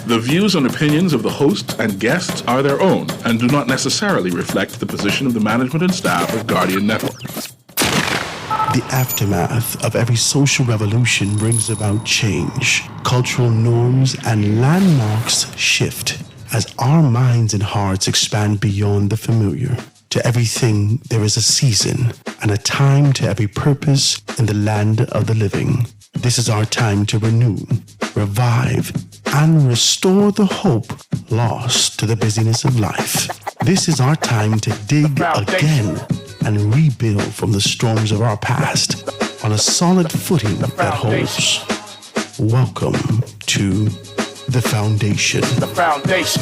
The views and opinions of the hosts and guests are their own and do not necessarily reflect the position of the management and staff of Guardian Network. The aftermath of every social revolution brings about change. Cultural norms and landmarks shift as our minds and hearts expand beyond the familiar. To everything, there is a season and a time to every purpose in the land of the living. This is our time to renew, revive, and restore the hope lost to the busyness of life. This is our time to dig again and rebuild from the storms of our past on a solid footing that holds. Welcome to The Foundation. The Foundation.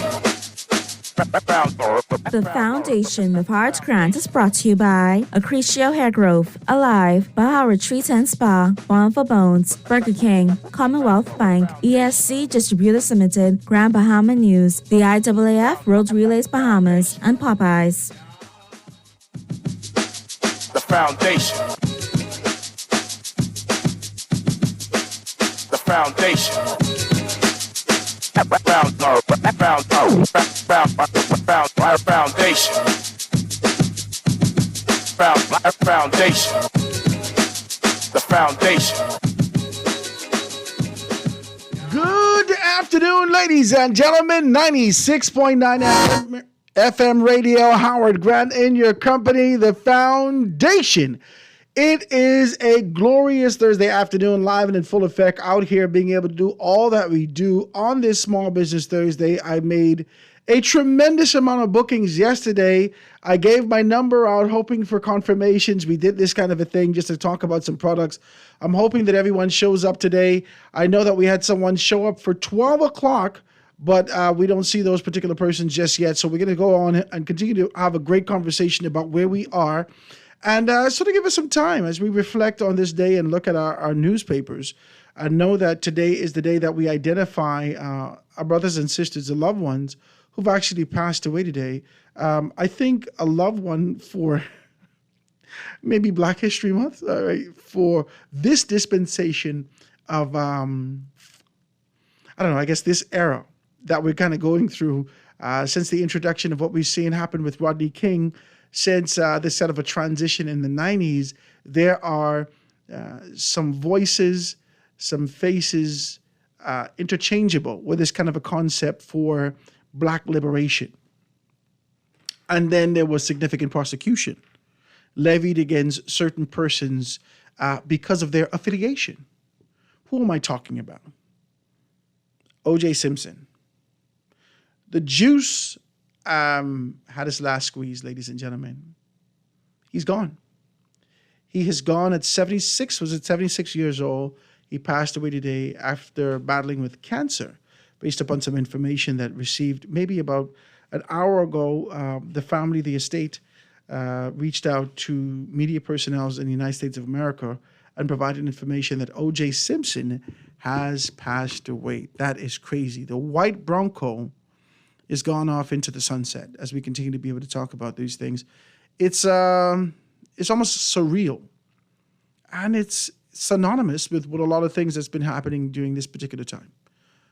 The Foundation of Heart Grant is brought to you by Accretio Hair Growth, Alive, Baja Retreat and Spa, Bond for Bones, Burger King, Commonwealth Bank, ESC Distributors Limited, Grand Bahama News, the IAAF, Road Relays Bahamas, and Popeyes. The Foundation. The Foundation. Foundation. Foundation. The Foundation. Good afternoon, ladies and gentlemen. 96.9 FM radio, Howard Grant in your company, The Foundation. It is a glorious Thursday afternoon, live and in full effect, out here being able to do all that we do on this Small Business Thursday. I made a tremendous amount of bookings yesterday. I gave my number out, hoping for confirmations. We did this kind of a thing just to talk about some products. I'm hoping that everyone shows up today. I know that we had someone show up for 12 o'clock, but we don't see those particular persons just yet. So we're going to go on and continue to have a great conversation about where we are. And sort of give us some time as we reflect on this day and look at our newspapers. I know that today is the day that we identify our brothers and sisters, the loved ones who've actually passed away today. I think a loved one for maybe Black History Month, for this dispensation of, I don't know, I guess this era that we're kind of going through since the introduction of what we've seen happen with Rodney King. Since the set of a transition in the 90s, there are some voices, some faces interchangeable with this kind of a concept for Black liberation. And then there was significant prosecution levied against certain persons because of their affiliation. Who am I talking about? O.J. Simpson. The juice had his last squeeze, ladies and gentlemen. He's gone. He has gone at 76 years old. He passed away today after battling with cancer, based upon some information that received maybe about an hour ago. The family, the estate, reached out to media personnel in the United States of America and provided information that O.J. Simpson has passed away. That is crazy. The white Bronco is gone off into the sunset as we continue to be able to talk about these things. It's almost surreal. And it's synonymous with what a lot of things that's been happening during this particular time.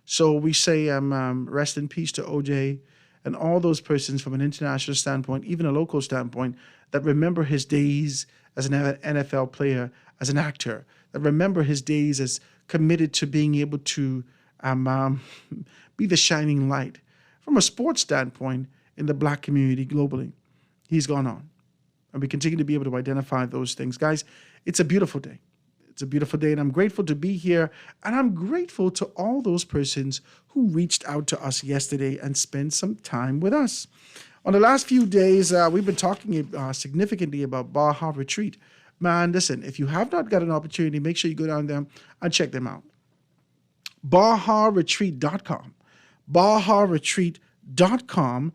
So we say rest in peace to OJ and all those persons from an international standpoint, even a local standpoint, that remember his days as an NFL player, as an actor, that remember his days as committed to being able to be the shining light from a sports standpoint in the Black community globally. He's gone on. And we continue to be able to identify those things. Guys, it's a beautiful day. It's a beautiful day, and I'm grateful to be here. And I'm grateful to all those persons who reached out to us yesterday and spent some time with us. On the last few days, we've been talking significantly about Baja Retreat. Man, listen, if you have not got an opportunity, make sure you go down there and check them out. BajaRetreat.com. BajaRetreat.com.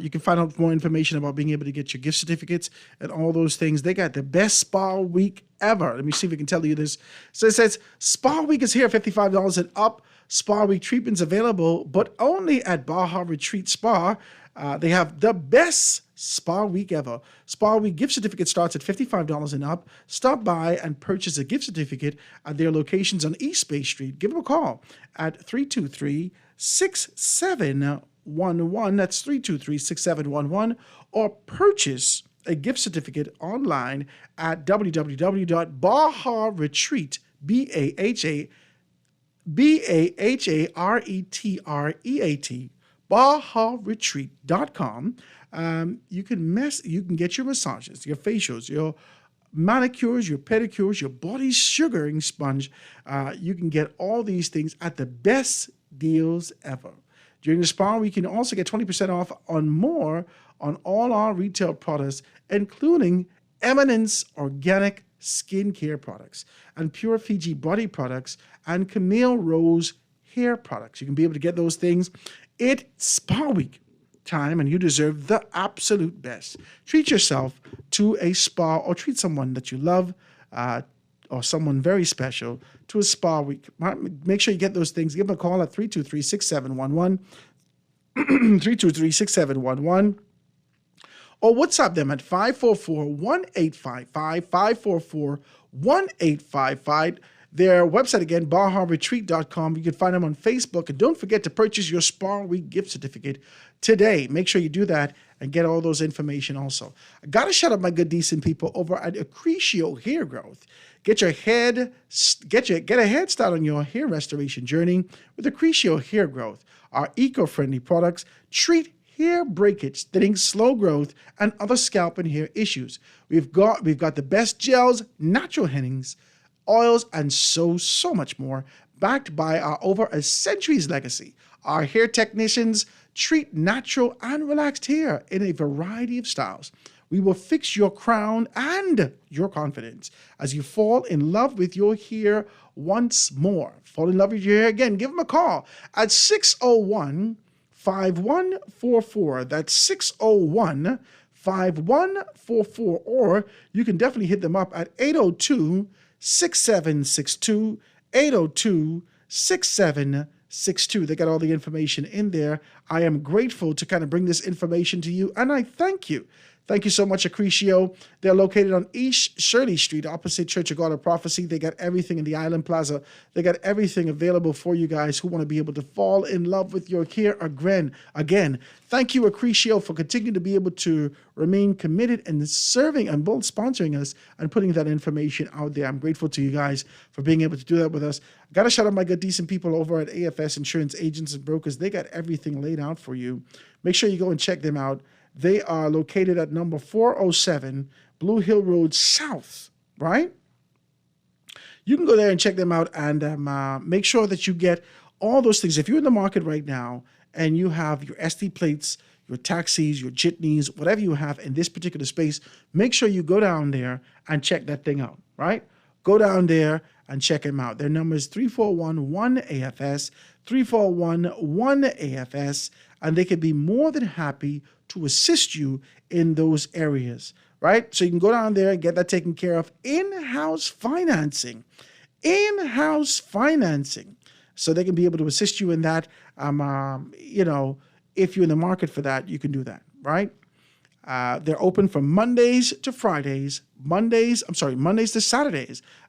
You can find out more information about being able to get your gift certificates and all those things. They got the best spa week ever. Let me see if we can tell you this. So it says Spa Week is here, $55 and up. Spa Week treatments available, but only at Baja Retreat Spa. They have the best Spa Week ever. Spa Week gift certificate starts at $55 and up. Stop by and purchase a gift certificate at their locations on East Bay Street. Give them a call at 323 323-6711. That's 323-6711. Or purchase a gift certificate online at www.baharetreat, BAHARETREAT, BahaRetreat.com. You can get your massages, your facials, your manicures, your pedicures, your body sugaring sponge. You can get all these things at the best deals ever. During the spa, we can also get 20% off on more on all our retail products, including Eminence Organic skincare products and Pure Fiji body products and Camille Rose hair products. You can be able to get those things. It's Spa Week time, and you deserve the absolute best. Treat yourself to a spa, or treat someone that you love, or someone very special to a spa week. Make sure you get those things. Give them a call at 323-6711, 323-6711, or WhatsApp them at 544-1855, 544-1855. Their website again, BahaRetreat.com. You can find them on Facebook. And don't forget to purchase your Spa Week gift certificate today. Make sure you do that and get all those information also. I got to shout out my good, decent people over at Accretio Hair Growth. Get a head start on your hair restoration journey with Accretio Hair Growth. Our eco-friendly products treat hair breakage, thinning, slow growth, and other scalp and hair issues. We've got the best gels, natural hennings, oils, and so much more, backed by our over a century's legacy. Our hair technicians treat natural and relaxed hair in a variety of styles. We will fix your crown and your confidence as you fall in love with your hair once more. Fall in love with your hair again. Give them a call at 601-5144. That's 601-5144. Or you can definitely hit them up at 802-6762, 802-6762. They got all the information in there. I am grateful to kind of bring this information to you, and I thank you. Thank you so much, Accretio. They're located on East Shirley Street, opposite Church of God of Prophecy. They got everything in the Island Plaza. They got everything available for you guys who want to be able to fall in love with your hair again. Thank you, Accretio, for continuing to be able to remain committed and serving and both sponsoring us and putting that information out there. I'm grateful to you guys for being able to do that with us. I got to shout out my good, decent people over at AFS Insurance Agents and Brokers. They got everything laid out for you. Make sure you go and check them out. They are located at number 407 Blue Hill Road South, right? You can go there and check them out and make sure that you get all those things. If you're in the market right now and you have your SD plates, your taxis, your jitneys, whatever you have in this particular space, make sure you go down there and check that thing out, right? Go down there and check them out. Their number is 341-1AFS, 341-1AFS, and they can be more than happy to assist you in those areas, right? So you can go down there and get that taken care of. In-house financing. So they can be able to assist you in that. If you're in the market for that, you can do that, right? They're open from Mondays to Saturdays.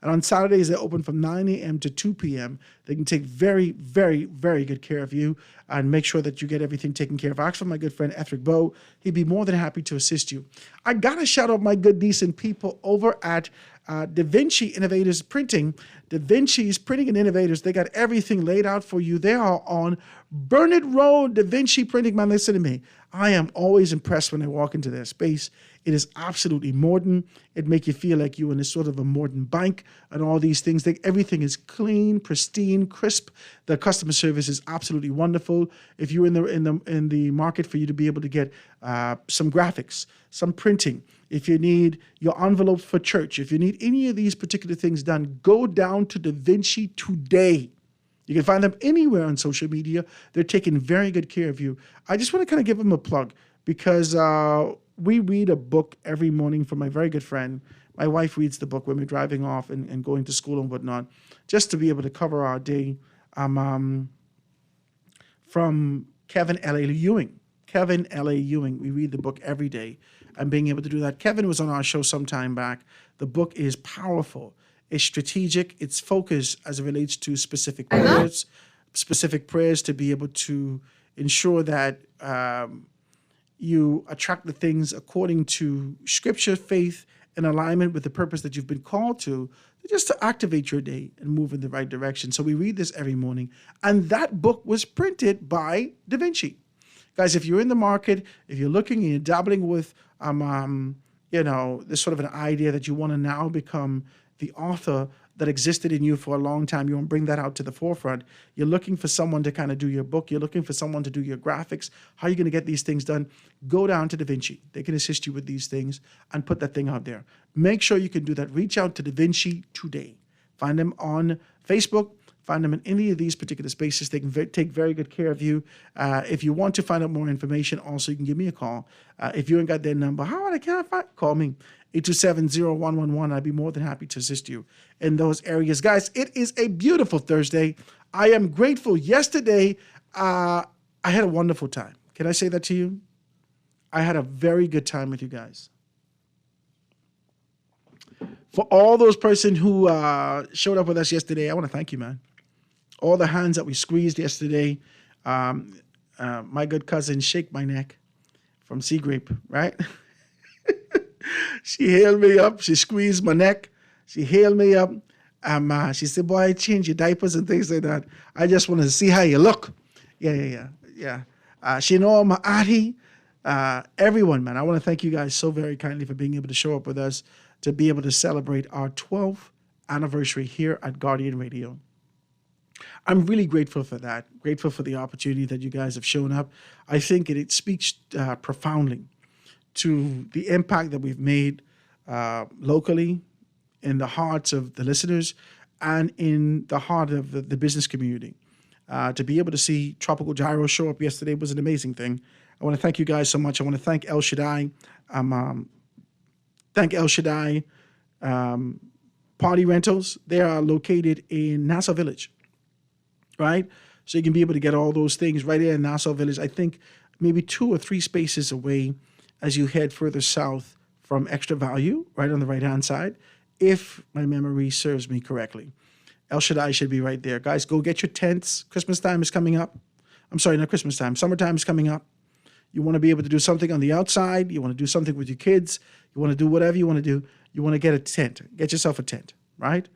And on Saturdays, they're open from 9 a.m. to 2 p.m. They can take very, very, very good care of you and make sure that you get everything taken care of. Ask for my good friend, Ethric Bow. He'd be more than happy to assist you. I got to shout out my good, decent people over at Da Vinci Innovators Printing. Da Vinci's Printing and Innovators, they got everything laid out for you. They are on Burnett Road. Da Vinci Printing, man, listen to me. I am always impressed when I walk into their space. It is absolutely modern. It makes you feel like you're in a sort of a modern bank and all these things. Everything is clean, pristine, crisp. The customer service is absolutely wonderful. If you're in the market for you to be able to get some graphics, some printing, if you need your envelopes for church, if you need any of these particular things done, go down to Da Vinci today. You can find them anywhere on social media. They're taking very good care of you. I just want to kind of give them a plug because we read a book every morning from my very good friend. My wife reads the book when we're driving off and going to school and whatnot, just to be able to cover our day. From Kevin L.A. Ewing. Kevin L.A. Ewing. We read the book every day and being able to do that. Kevin was on our show some time back. The book is powerful. It's strategic. It's focused as it relates to specific words, specific prayers to be able to ensure that you attract the things according to scripture, faith, in alignment with the purpose that you've been called to, just to activate your day and move in the right direction. So we read this every morning. And that book was printed by Da Vinci. Guys, if you're in the market, if you're looking and you're dabbling with, this sort of an idea that you want to now become the author that existed in you for a long time, you want to bring that out to the forefront. You're looking for someone to kind of do your book. You're looking for someone to do your graphics. How are you going to get these things done? Go down to Da Vinci. They can assist you with these things and put that thing out there. Make sure you can do that. Reach out to Da Vinci today. Find them on Facebook. Find them in any of these particular spaces. They can take very good care of you. If you want to find out more information, also, you can give me a call. If you ain't got their number, call me. 827-0111. I'd be more than happy to assist you in those areas. Guys, it is a beautiful Thursday. I am grateful. Yesterday, I had a wonderful time. Can I say that to you? I had a very good time with you guys. For all those person who showed up with us yesterday, I want to thank you, man. All the hands that we squeezed yesterday. My good cousin, Shake My Neck from Sea Grape, right? She hailed me up. She squeezed my neck. She hailed me up. She said, boy, change your diapers and things like that. I just want to see how you look. Yeah. She know my auntie. Everyone, man. I want to thank you guys so very kindly for being able to show up with us to be able to celebrate our 12th anniversary here at Guardian Radio. I'm really grateful for that. Grateful for the opportunity that you guys have shown up. I think it speaks profoundly to the impact that we've made locally in the hearts of the listeners and in the heart of the business community. To be able to see Tropical Gyro show up yesterday was an amazing thing. I want to thank you guys so much. I want to thank El Shaddai. Thank El Shaddai Party Rentals. They are located in Nassau Village, right? So you can be able to get all those things right there in Nassau Village. I think maybe 2 or 3 spaces away as you head further south from Extra Value, right on the right-hand side, if my memory serves me correctly. El Shaddai should be right there. Guys, go get your tents. Christmas time is coming up. I'm sorry, not Christmas time. Summertime is coming up. You want to be able to do something on the outside. You want to do something with your kids. You want to do whatever you want to do. You want to get a tent. Get yourself a tent, right?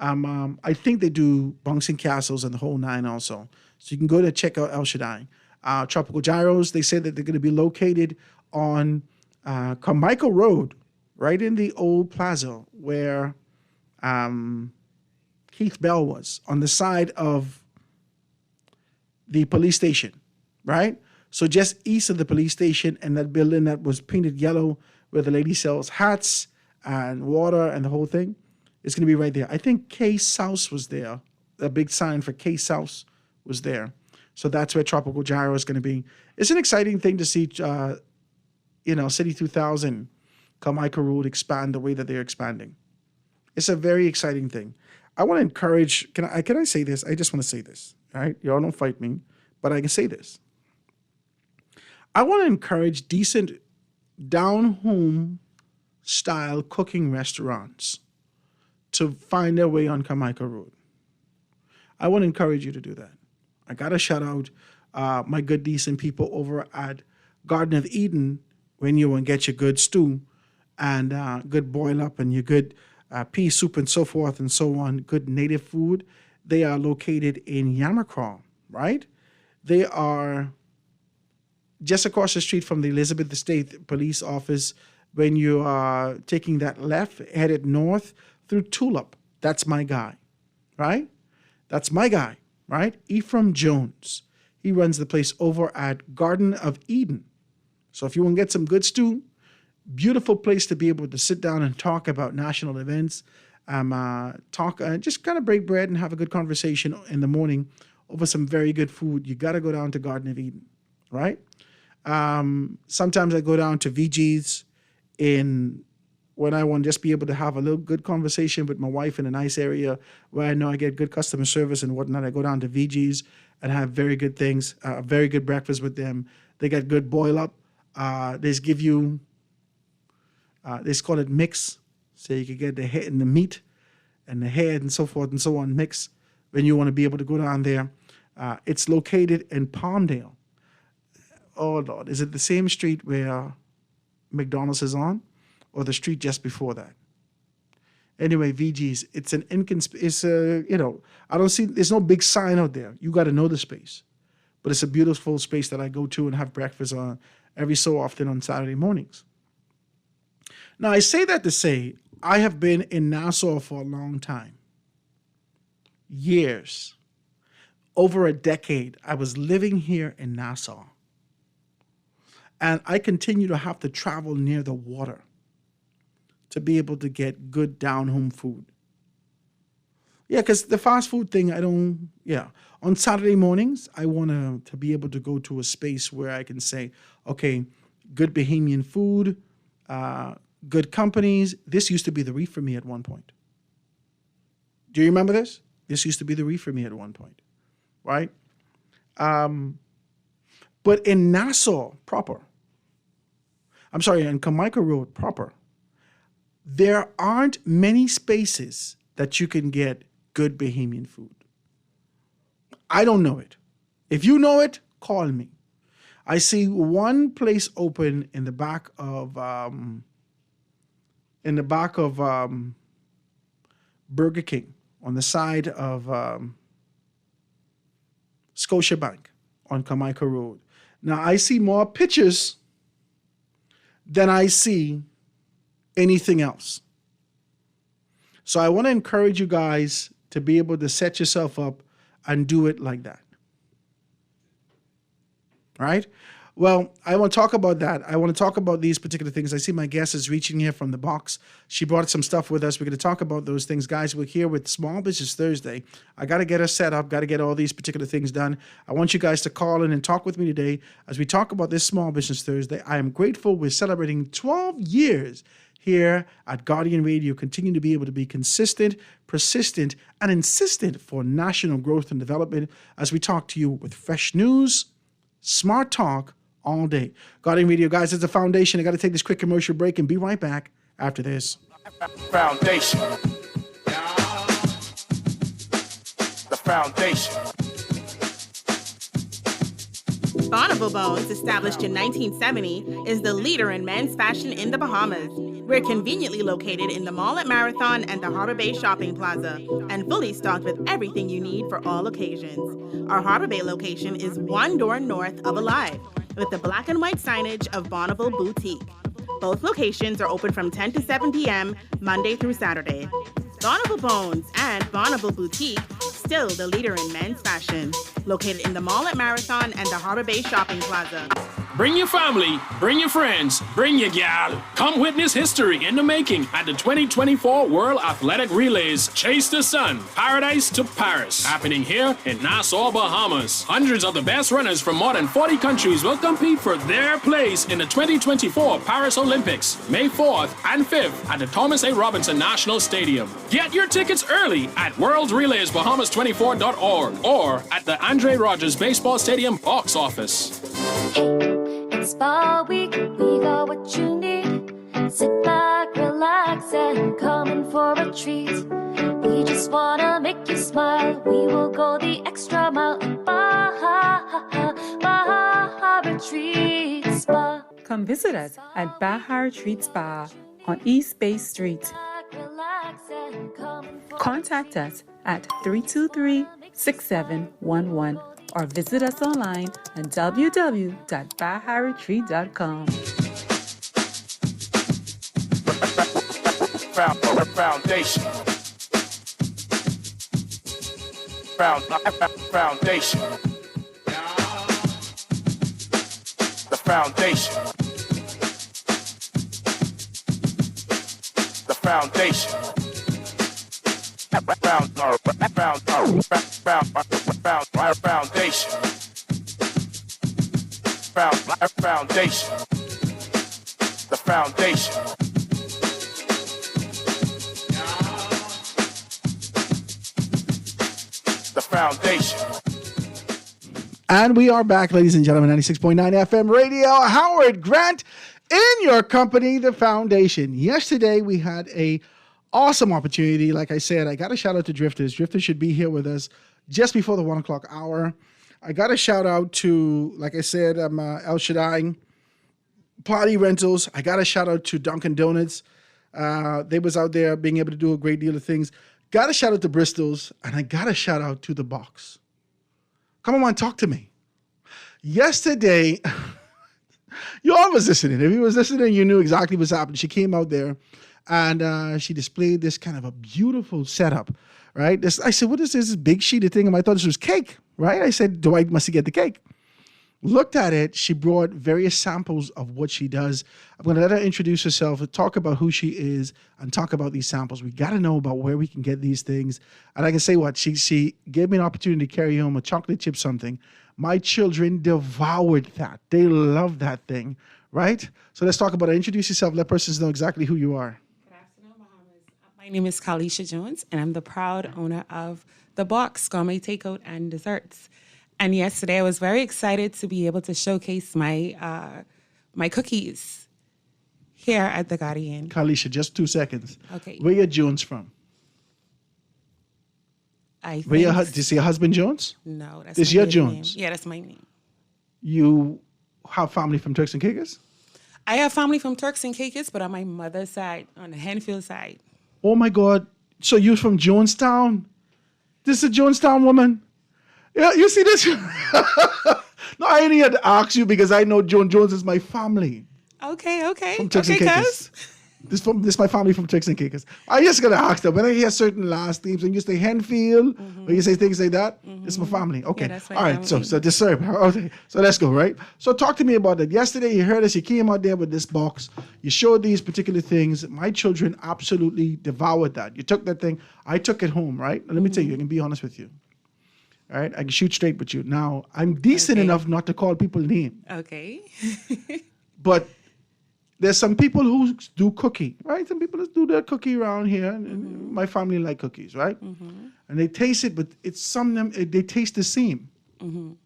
I think they do bouncing castles and the whole 9 also. So you can go to check out El Shaddai. Tropical Gyros, they say that they're going to be located on Carmichael Road, right in the old plaza where Keith Bell was, on the side of the police station, right? So just east of the police station and that building that was painted yellow where the lady sells hats and water and the whole thing, it's going to be right there. I think K South was there. A big sign for K South was there. So that's where Tropical Gyro is going to be. It's an exciting thing to see, City 2000, Carmichael Road expand the way that they're expanding. It's a very exciting thing. I want to encourage, can I say this? I just want to say this, all right? Y'all don't fight me, but I can say this. I want to encourage decent down-home style cooking restaurants to find their way on Carmichael Road. I want to encourage you to do that. I got to shout out my good, decent people over at Garden of Eden when you want to get your good stew and good boil up and your good pea soup and so forth and so on, good native food. They are located in Yamacraw, right? They are just across the street from the Elizabeth State Police Office when you are taking that left, headed north through Tulip. That's my guy, right? That's my guy, right? Ephraim Jones. He runs the place over at Garden of Eden. So if you want to get some good stew, beautiful place to be able to sit down and talk about national events, just kind of break bread and have a good conversation in the morning over some very good food. You got to go down to Garden of Eden, right? Sometimes I go down to VG's when I want to just be able to have a little good conversation with my wife in a nice area where I know I get good customer service and whatnot. I go down to VG's and have very good things, very good breakfast with them. They got good boil up. They give you, they call it mix. So you can get the head and the meat and the head and so forth and so on mix when you want to be able to go down there. It's located in Palmdale. Oh, Lord. Is it the same street where McDonald's is on, or the street just before that? Anyway, VG's, it's an I don't see, there's no big sign out there. You got to know the space. But it's a beautiful space that I go to and have breakfast on every so often on Saturday mornings. Now, I say that to say, I have been in Nassau for a long time. Years. Over a decade, I was living here in Nassau. And I continue to have to travel near the water to be able to get good down-home food. Yeah, because the fast food thing, on Saturday mornings, I want to be able to go to a space where I can say, okay, good Bahamian food, good companies. This used to be the Reef for me at one point. Do you remember this? This used to be the Reef for me at one point, right? But in Nassau proper, in Kamika Road proper, there aren't many spaces that you can get good Bahamian food. I don't know it. If you know it, call me. I see one place open in the back of Burger King on the side of Scotiabank on Kamika Road. Now I see more pictures than I see anything else. So I want to encourage you guys to be able to set yourself up and do it like that. Right? Well, I want to talk about that. I want to talk about these particular things. I see my guest is reaching here from the box. She brought some stuff with us. We're going to talk about those things. Guys, we're here with Small Business Thursday. I got to get us set up, got to get all these particular things done. I want you guys to call in and talk with me today as we talk about this Small Business Thursday. I am grateful we're celebrating 12 years here at Guardian Radio, continue to be able to be consistent, persistent, and insistent for national growth and development as we talk to you with fresh news, smart talk, all day. Guardian Radio, guys, it's a foundation. I got to take this quick commercial break and be right back after this. Foundation. The foundation. Bonneville Bones, established in 1970, is the leader in men's fashion in the Bahamas. We're conveniently located in the mall at Marathon and the Harbor Bay Shopping Plaza, and fully stocked with everything you need for all occasions. Our Harbor Bay location is one door north of Alive, with the black and white signage of Bonneville Boutique. Both locations are open from 10 to 7 p.m. Monday through Saturday. Bonneville Bones and Bonneville Boutique, still the leader in men's fashion. Located in the mall at Marathon and the Harbor Bay Shopping Plaza. Bring your family, bring your friends, bring your gal. Come witness history in the making at the 2024 World Athletic Relays Chase the Sun, Paradise to Paris, happening here in Nassau, Bahamas. Hundreds of the best runners from more than 40 countries will compete for their place in the 2024 Paris Olympics, May 4th and 5th at the Thomas A. Robinson National Stadium. Get your tickets early at worldrelaysbahamas24.org or at the Andre Rogers Baseball Stadium box office. It's Spa Week, we got what you need. Sit back, relax, and come in for a treat. We just wanna make you smile. We will go the extra mile at Baja Retreat Spa. Come visit us at Baja Retreat Spa on East Bay Street. Contact us at 323-6711 or visit us online at www.baharetreat.com. Foundation. Foundation. The foundation. The foundation. Foundation. Foundation. The foundation. The foundation. And we are back, ladies and gentlemen, 96.9 FM Radio. Howard Grant in your company, The Foundation. Yesterday, we had a awesome opportunity. Like I said, I got a shout out to Drifters. Drifters should be here with us just before the 1 o'clock hour. I got a shout out to, like I said, El Shaddai Party Rentals. I got a shout out to Dunkin' Donuts. They was out there being able to do a great deal of things. Got a shout out to Bristol's, and I got a shout out to The Box. Come on, talk to me. Yesterday, you all was listening. If you was listening, you knew exactly what's happening. She came out there, and she displayed this kind of a beautiful setup, right? I said, what is this big sheeted thing? And I thought this was cake, right? I said, must get the cake? Looked at it. She brought various samples of what she does. I'm going to let her introduce herself, talk about who she is, and talk about these samples. We got to know about where we can get these things. And I can say what? She gave me an opportunity to carry home a chocolate chip something. My children devoured that. They love that thing, right? So let's talk about it. Introduce yourself. Let persons know exactly who you are. Good afternoon, Bahamas. My name is Kalisha Jones, and I'm the proud owner of The Box Gourmet Takeout and Desserts. And yesterday, I was very excited to be able to showcase my my cookies here at The Guardian. Kalisha, just 2 seconds. Okay. Where you Jones from? Do you see your husband Jones? No, that's This my your maiden Jones? name. Yeah, that's my name. You have family from Turks and Caicos? I have family from Turks and Caicos, but on my mother's side, on the Henfield side. Oh my God. So you're from Jonestown? This is a Jonestown woman? Yeah, you see this? No, I only had to ask you because I know Jones is my family. Okay. From Turks and Caicos. This is my family from Turks and Caicos. I just gotta ask them when I hear certain last names and you say Henfield, when you say things like that, it's my family. Okay, Yeah, that's my all right. family. So just sorry. Okay, so let's go. Right. So talk to me about that. Yesterday you heard us. You came out there with this box. You showed these particular things. My children absolutely devoured that. You took that thing. I took it home. Right. Now, let me tell you. I can be honest with you. All right. I can shoot straight with you. Now I'm decent enough not to call people names. Okay. But there's some people who do cookie, right? Some people do their cookie around here. And my family like cookies, right? And they taste it, but it's some of them, they taste the same. No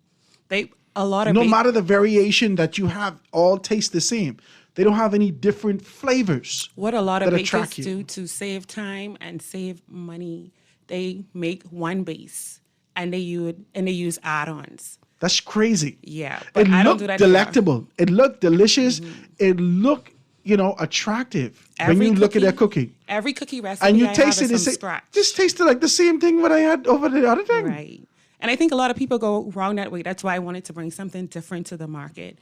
matter the variation that you have, all taste the same. They don't have any different flavors. What a lot of that bakers attract you. do to save time and save money, they make one base and they use add-ons. That's crazy. Yeah, but It I don't looked do that delectable. It looked delicious. It looked, attractive when you look at that cookie. Every cookie recipe And you I taste have it is and from say, scratch. this tasted like the same thing what I had over the other thing. Right. And I think a lot of people go wrong that way. That's why I wanted to bring something different to the market.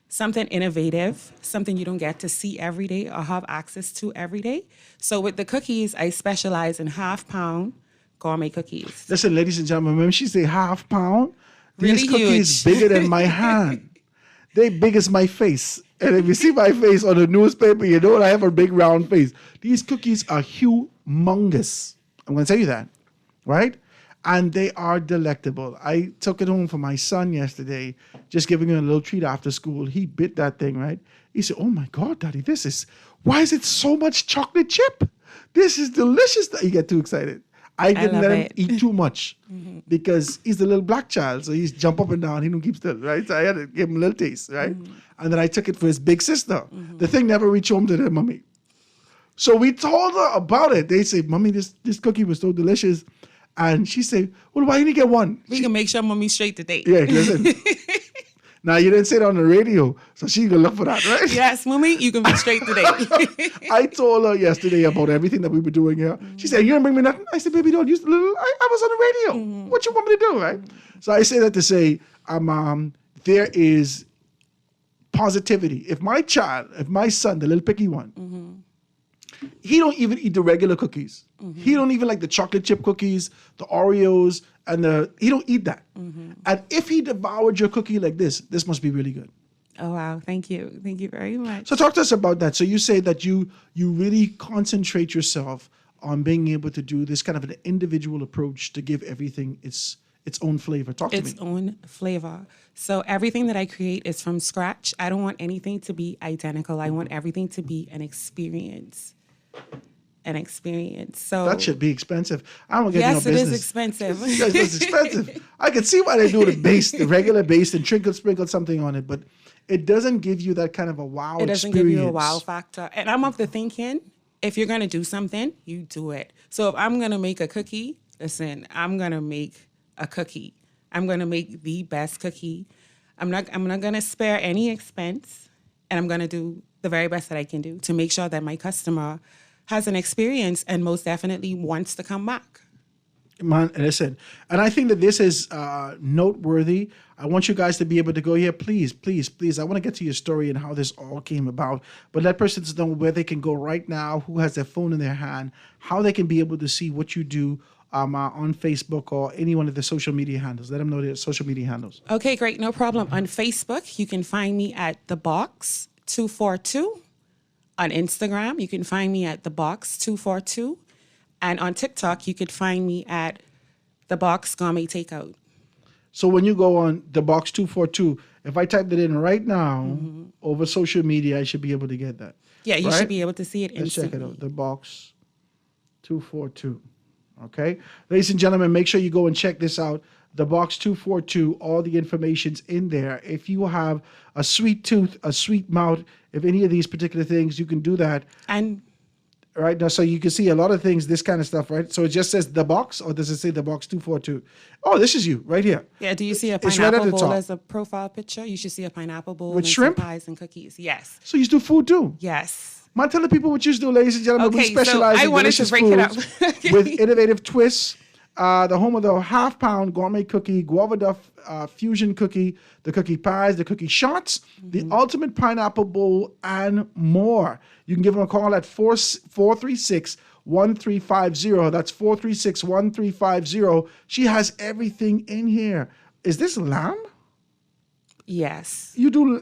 Something innovative, something you don't get to see every day or have access to every day. So with the cookies, I specialize in half-pound gourmet cookies. Listen, ladies and gentlemen, when she say half pound, these Really cookies huge. bigger than my hand. They big as my face. And if you see my face on the newspaper, you know I have a big round face. These cookies are humongous. I'm going to tell you that, right? And they are delectable. I took it home for my son yesterday, just giving him a little treat after school. He bit that thing, right? He said, oh my God, Daddy, why is it so much chocolate chip? This is delicious. He get too excited. I didn't let him eat too much because he's a little black child. So he's jump up and down. He don't keep still, right? So I had to give him a little taste, right? And then I took it for his big sister. The thing never reached home to their mommy. So we told her about it. They say, Mommy, this cookie was so delicious. And she said, well, why didn't you get one? We can make sure Mommy's straight today. Yeah, listen. Now, you didn't say it on the radio, so she's going to look for that, right? Yes, Mommy, you can be straight today. I told her yesterday about everything that we were doing here. She said, you didn't bring me nothing? I said, baby, don't use I was on the radio. What you want me to do, right? So I say that to say, there is positivity. If my son, the little picky one, he don't even eat the regular cookies. He don't even like the chocolate chip cookies, the Oreos, and he don't eat that. And if he devoured your cookie like this must be really good. Oh, wow. Thank you. Thank you very much. So talk to us about that. So you say that you really concentrate yourself on being able to do this kind of an individual approach to give everything its own flavor. Talk to me. Its own flavor. So everything that I create is from scratch. I don't want anything to be identical. I want everything to be an experience. So that should be expensive. I don't get yes, no business. it is expensive. It's expensive. I can see why they do the regular base, and sprinkle something on it, but it doesn't give you that kind of a wow experience. It doesn't give you a wow factor. And I'm of the thinking, if you're going to do something, you do it. So if I'm going to make a cookie, listen, I'm going to make a cookie. I'm going to make the best cookie. I'm not going to spare any expense, and I'm going to do the very best that I can do to make sure that my customer has an experience and most definitely wants to come back. Man, listen, and I think that this is noteworthy. I want you guys to be able to go here, please. I want to get to your story and how this all came about, but let persons know where they can go right now, who has their phone in their hand, how they can be able to see what you do on Facebook or any one of the social media handles. Let them know their social media handles. Okay, great, no problem. On Facebook, you can find me at The Box 242. On Instagram, you can find me at The Box 242. And on TikTok, you could find me at The Box Gourmet Takeout. So when you go on The Box 242, if I type that in right now over social media, I should be able to get that. Yeah, you should be able to see it Let's instantly. check it out. The Box 242. Okay? Ladies and gentlemen, make sure you go and check this out. The Box 242, all the information's in there. If you have a sweet tooth, a sweet mouth, if any of these particular things, you can do that. And right now, so you can see a lot of things, this kind of stuff, right? So it just says The Box, or does it say The Box 242? Oh, this is you, right here. yeah, do you see a It's right at pineapple the bowl top. as a profile picture? You should see a pineapple bowl With and shrimp? some pies and cookies. Yes. So you do food too? Yes. Man, tell the people what you do, ladies and gentlemen. We Okay, so specialize I in wanted to delicious break it up. foods with innovative twists. The home of the half-pound gourmet cookie, guava duff fusion cookie, the cookie pies, the cookie shots, the ultimate pineapple bowl, and more. You can give them a call at 436-1350. That's 436-1350. She has everything in here. Is this lamb? Yes. You do.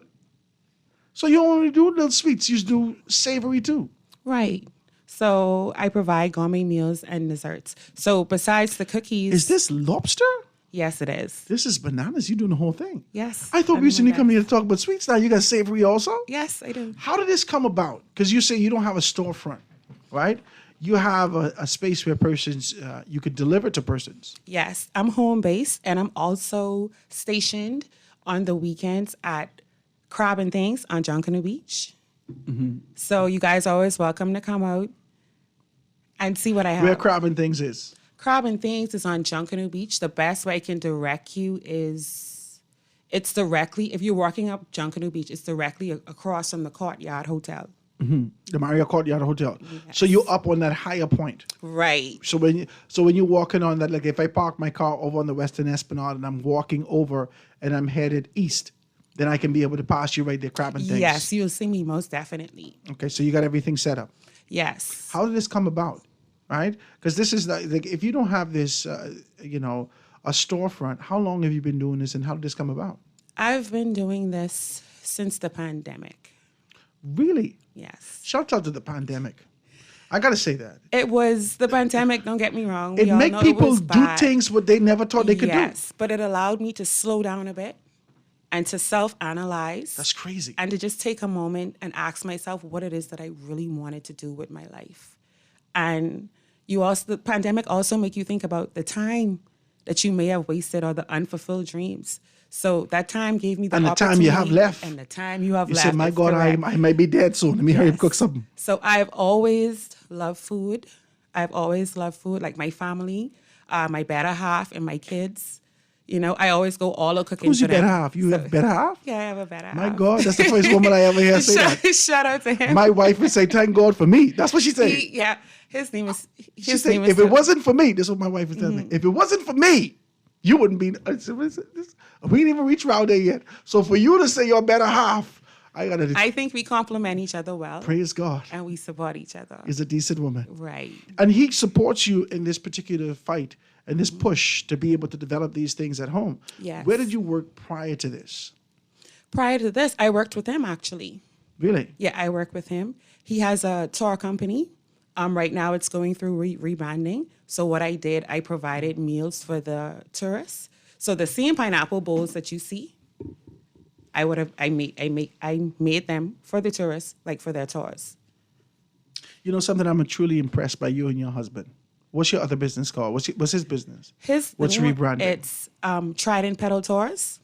So you only do little sweets. You do savory too. Right. So I provide gourmet meals and desserts. So besides the cookies. Is this lobster? Yes, it is. This is bananas. You're doing the whole thing. Yes. I thought I'm we used to doing come that. here to talk about sweets. Now you got savory also? Yes, I do. How did this come about? Because you say you don't have a storefront, right? You have a space where persons, you could deliver to persons. Yes, I'm home based and I'm also stationed on the weekends at Crab and Things on Junkanoo Beach. So you guys are always welcome to come out and see what I have. Where Crab and Things is. Crab and Things is on Junkanoo Beach. The best way I can direct you is it's directly, if you're walking up Junkanoo Beach, it's directly across from the Courtyard Hotel. The Marriott Courtyard Hotel. So you're up on that higher point. Right. So when you're walking on that, like if I park my car over on the Western Esplanade and I'm walking over and I'm headed east, then I can be able to pass you right there, Crab and Things. Yes, you'll see me most definitely. Okay, so you got everything set up. Yes. How did this come about? Right? Because this is like if you don't have this, a storefront, how long have you been doing this and how did this come about? I've been doing this since the pandemic. Really? Yes. Shout out to the pandemic. I got to say that. It was the pandemic, don't get me wrong. It We all make know people was do bad. things what they never thought they could do. Yes, but it allowed me to slow down a bit and to self-analyze. That's crazy. And to just take a moment and ask myself what it is that I really wanted to do with my life. And the pandemic also make you think about the time that you may have wasted or the unfulfilled dreams. So that time gave me the And the opportunity. time you have left. And the time you have You left. said, my is God, I correct. might be dead soon. Let me hurry up cook something. So I've always loved food. I've always loved food, like my family, my better half, and my kids. You know, I always go all out cooking. Who's for your better them. half? You have better half? Yeah, I have a better half. My God, that's the first woman I ever hear say that. Shout out to him. My wife would say, thank God for me. That's what she said. His name is. She said, if it wasn't for me, this is what my wife was telling me. If it wasn't for me, you wouldn't be. I said, we didn't even reach around there yet. So for you to say your better half, I think we complement each other well. Praise God. And we support each other. Is a decent woman. Right. And he supports you in this particular fight and this push to be able to develop these things at home. Yes. Where did you work prior to this? Prior to this, I worked with him actually. Really? Yeah, I work with him. He has a tour company. Right now, it's going through rebranding. So what I did, I provided meals for the tourists. So the same pineapple bowls that you see, I made them for the tourists, like for their tours. You know something? I'm truly impressed by you and your husband. What's your other business called? What's his business? What's rebranding? It's Trident Pedal Tours.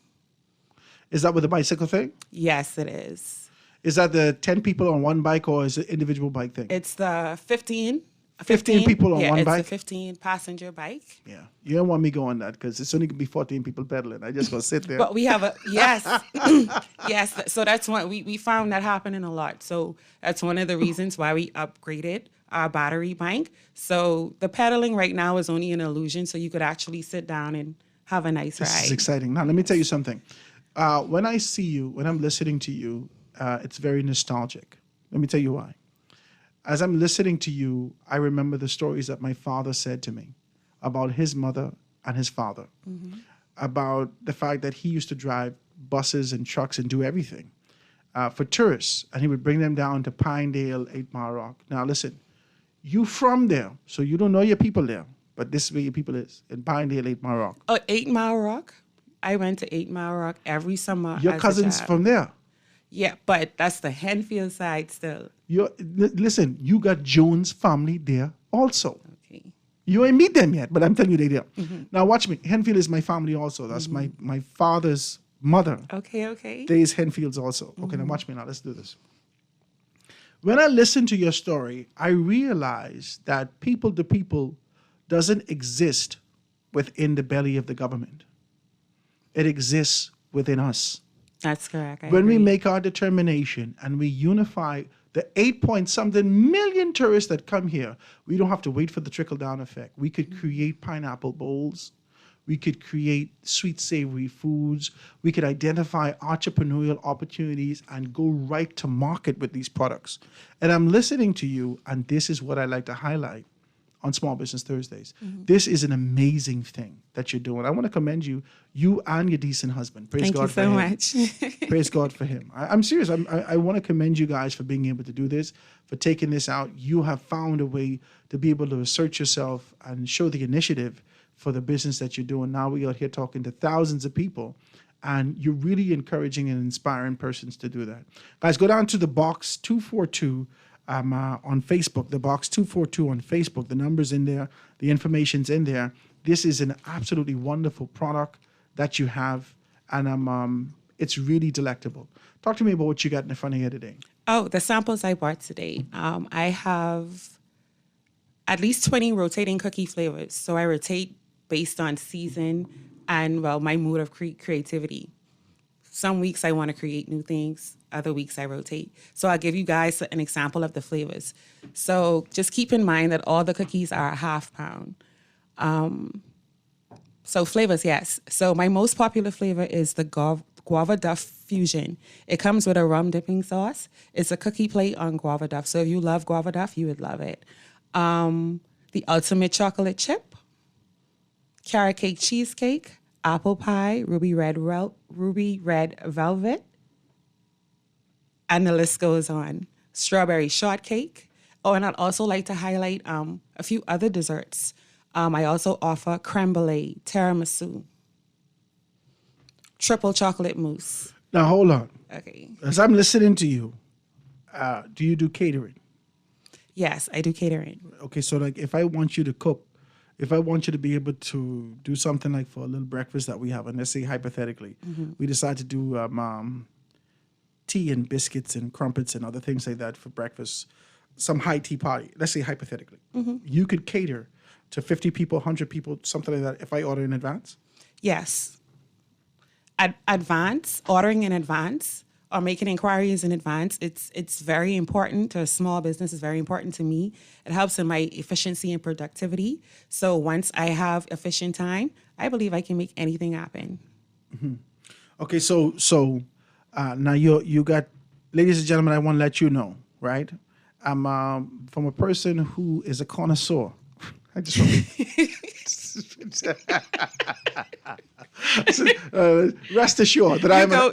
Is that with the bicycle thing? Yes, it is. Is that the 10 people on one bike or is it an individual bike thing? It's the 15 15 people on one it's bike? a 15-passenger bike. Yeah. You don't want me going that because it's only going to be 14 people pedaling. I just going to sit there. But we have yes. So that's one, we found that happening a lot. So that's one of the reasons why we upgraded our battery bank. So the pedaling right now is only an illusion. So you could actually sit down and have a nice ride. This is exciting. Now, let me tell you something. When I see you, when I'm listening to you, it's very nostalgic. Let me tell you why. As I'm listening to you, I remember the stories that my father said to me about his mother and his father, about the fact that he used to drive buses and trucks and do everything for tourists, and he would bring them down to Pinedale, 8 Mile Rock. Now, listen, you from there, so you don't know your people there, but this is where your people is, in Pinedale, 8 Mile Rock. Oh, 8 Mile Rock? I went to 8 Mile Rock every summer. Your as a cousins child. from there. Yeah, but that's the Henfield side still. Listen, you got Jones family there also. Okay. You ain't meet them yet, but I'm telling you they there. Now watch me. Henfield is my family also. That's my father's mother. Okay. They is Henfields also. Okay, now watch me now. Let's do this. When I listen to your story, I realize that people to people doesn't exist within the belly of the government. It exists within us. That's correct. I When we agree. make our determination and we unify the 8-point-something million tourists that come here, we don't have to wait for the trickle-down effect. We could create pineapple bowls. We could create sweet, savory foods. We could identify entrepreneurial opportunities and go right to market with these products. And I'm listening to you, and this is what I like to highlight on Small Business Thursdays. This is an amazing thing that you're doing. I want to commend you and your decent husband. Praise Thank God you for so him. much. Praise God for him. I'm serious. I want to commend you guys for being able to do this, for taking this out. You have found a way to be able to assert yourself and show the initiative for the business that you're doing. Now we are here talking to thousands of people, and you're really encouraging and inspiring persons to do that. Guys, go down to the box 242 on Facebook, the box 242 on Facebook. The number's in there. The information's in there. This is an absolutely wonderful product that you have, and it's really delectable. Talk to me about what you got in the front of here today. Oh, the samples I bought today. I have at least 20 rotating cookie flavors. So I rotate based on season and, well, my mood of creativity. Some weeks I want to create new things. Other weeks I rotate. So I'll give you guys an example of the flavors. So just keep in mind that all the cookies are a half pound. So flavors, yes. So my most popular flavor is the Guava Duff Fusion. It comes with a rum dipping sauce. It's a cookie plate on Guava Duff. So if you love Guava Duff, you would love it. The Ultimate Chocolate Chip, Carrot Cake Cheesecake, Apple Pie, Ruby Red Velvet, and the list goes on. Strawberry Shortcake. Oh, and I'd also like to highlight a few other desserts. I also offer creme brulee, tiramisu, triple chocolate mousse. Now, hold on. Okay. As I'm listening to you, do you do catering? Yes, I do catering. Okay, so like if I want you to cook, if I want you to be able to do something like for a little breakfast that we have, and let's say hypothetically, we decide to do tea and biscuits and crumpets and other things like that for breakfast, some high tea party, let's say hypothetically, you could cater to 50 people, 100 people, something like that, if I order in advance? Yes. Ordering in advance or making inquiries in advance, it's very important to a small business. It's very important to me. It helps in my efficiency and productivity. So once I have efficient time, I believe I can make anything happen. Okay, so now you got, ladies and gentlemen, I want to let you know, right? I'm from a person who is a connoisseur. I just want rest assured that I'm an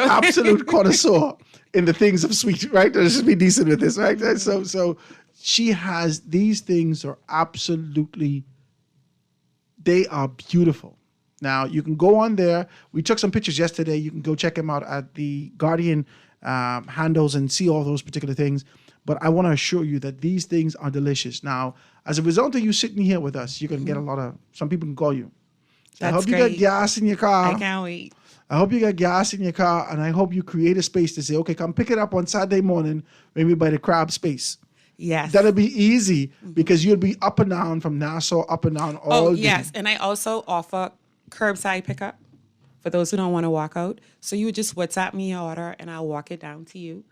absolute connoisseur in the things of sweet, right? Let's just be decent with this, right? So she has, these things are absolutely, they are beautiful. Now, you can go on there. We took some pictures yesterday. You can go check them out at the Guardian handles and see all those particular things. But I want to assure you that these things are delicious. Now, as a result of you sitting here with us, you're going to get a lot of, some people can call you. So I hope you got gas in your car. I can't wait. I hope you got gas in your car, and I hope you create a space to say, okay, come pick it up on Saturday morning, maybe by the crab space. Yes. That'll be easy because you'll be up and down from Nassau, up and down all Oh, day. yes. And I also offer curbside pickup for those who don't want to walk out. So you would just WhatsApp me your order and I'll walk it down to you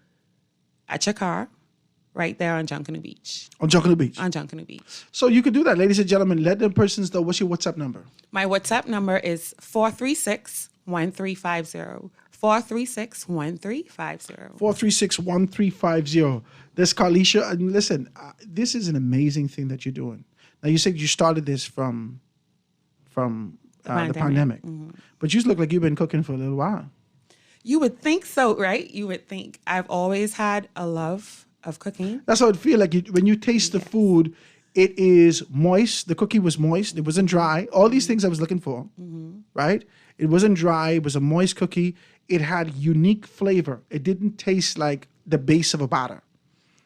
at your car right there on Junkanoo Beach. On Junkanoo Beach. On Junkanoo Beach. So you could do that, ladies and gentlemen. Let the persons know. What's your WhatsApp number? My WhatsApp number is 436-1350. 436-1350. 436-1350. This Carlisha, and listen, this is an amazing thing that you're doing. Now you said you started this from the pandemic, but you look like you've been cooking for a little while. You would think so, right? You would think. I've always had a love of cooking. That's how it feel like when you taste the food. It is moist. The cookie was moist. It wasn't dry. All these things I was looking for, right? It wasn't dry. It was a moist cookie. It had unique flavor. It didn't taste like the base of a batter.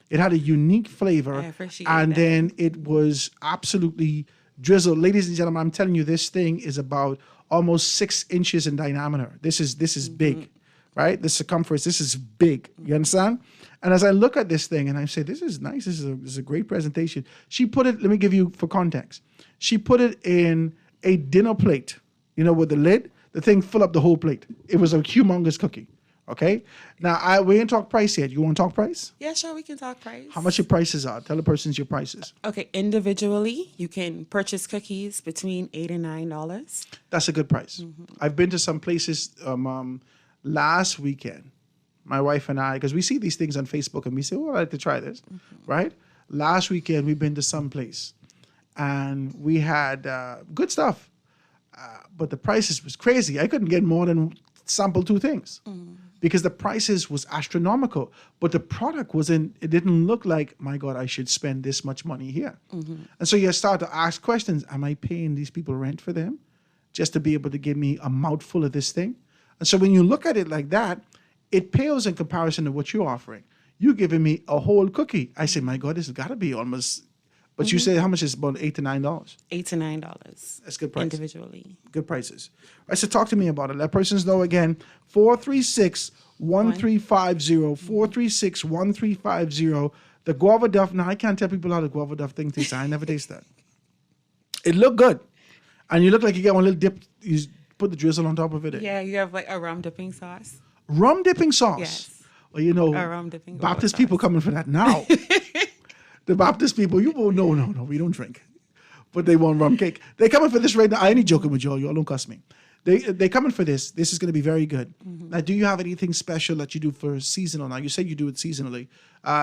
It had a unique flavor. I appreciate and that. then it was absolutely drizzled. Ladies and gentlemen, I'm telling you, this thing is about almost 6 inches in diameter. This is big, right? The circumference, this is big. You understand? And as I look at this thing and I say, this is nice. This is a great presentation. She put it, let me give you for context. She put it in a dinner plate, with the lid. The thing filled up the whole plate. It was a humongous cookie. Okay? Now, we ain't talk price yet. You want to talk price? Yeah, sure, we can talk price. How much your prices are? Tell the persons your prices. Okay, individually, you can purchase cookies between $8 and $9. That's a good price. I've been to some places last weekend, my wife and I, because we see these things on Facebook and we say, oh, I'd like to try this, right? Last weekend, we've been to some place and we had good stuff, but the prices was crazy. I couldn't get more than sample 2 things because the prices was astronomical, but the product it didn't look like, my God, I should spend this much money here. And so you start to ask questions. Am I paying these people rent for them just to be able to give me a mouthful of this thing? And so when you look at it like that, it pales in comparison to what you're offering. You're giving me a whole cookie. I say, my God, this has got to be almost, but you say how much is about $8 to $9? $8 to $9. That's good price. Individually. Good prices. All right, so talk to me about it. Let persons know again, 436-1350, 436-1350. The guava duff. Now, I can't tell people how the guava duff thing tastes. I never taste that. It looked good. And you look like you get one little dip. You put the drizzle on top of it. Yeah, you have like a rum dipping sauce. Rum dipping sauce. Yes. Well, A rum dipping Baptist sauce. people coming for that now. The Baptist people, no, we don't drink. But they want rum cake. They coming for this right now. I ain't joking with y'all. Y'all don't cuss me. They coming for this. This is going to be very good. Now, do you have anything special that you do for seasonal? Now, you said you do it seasonally.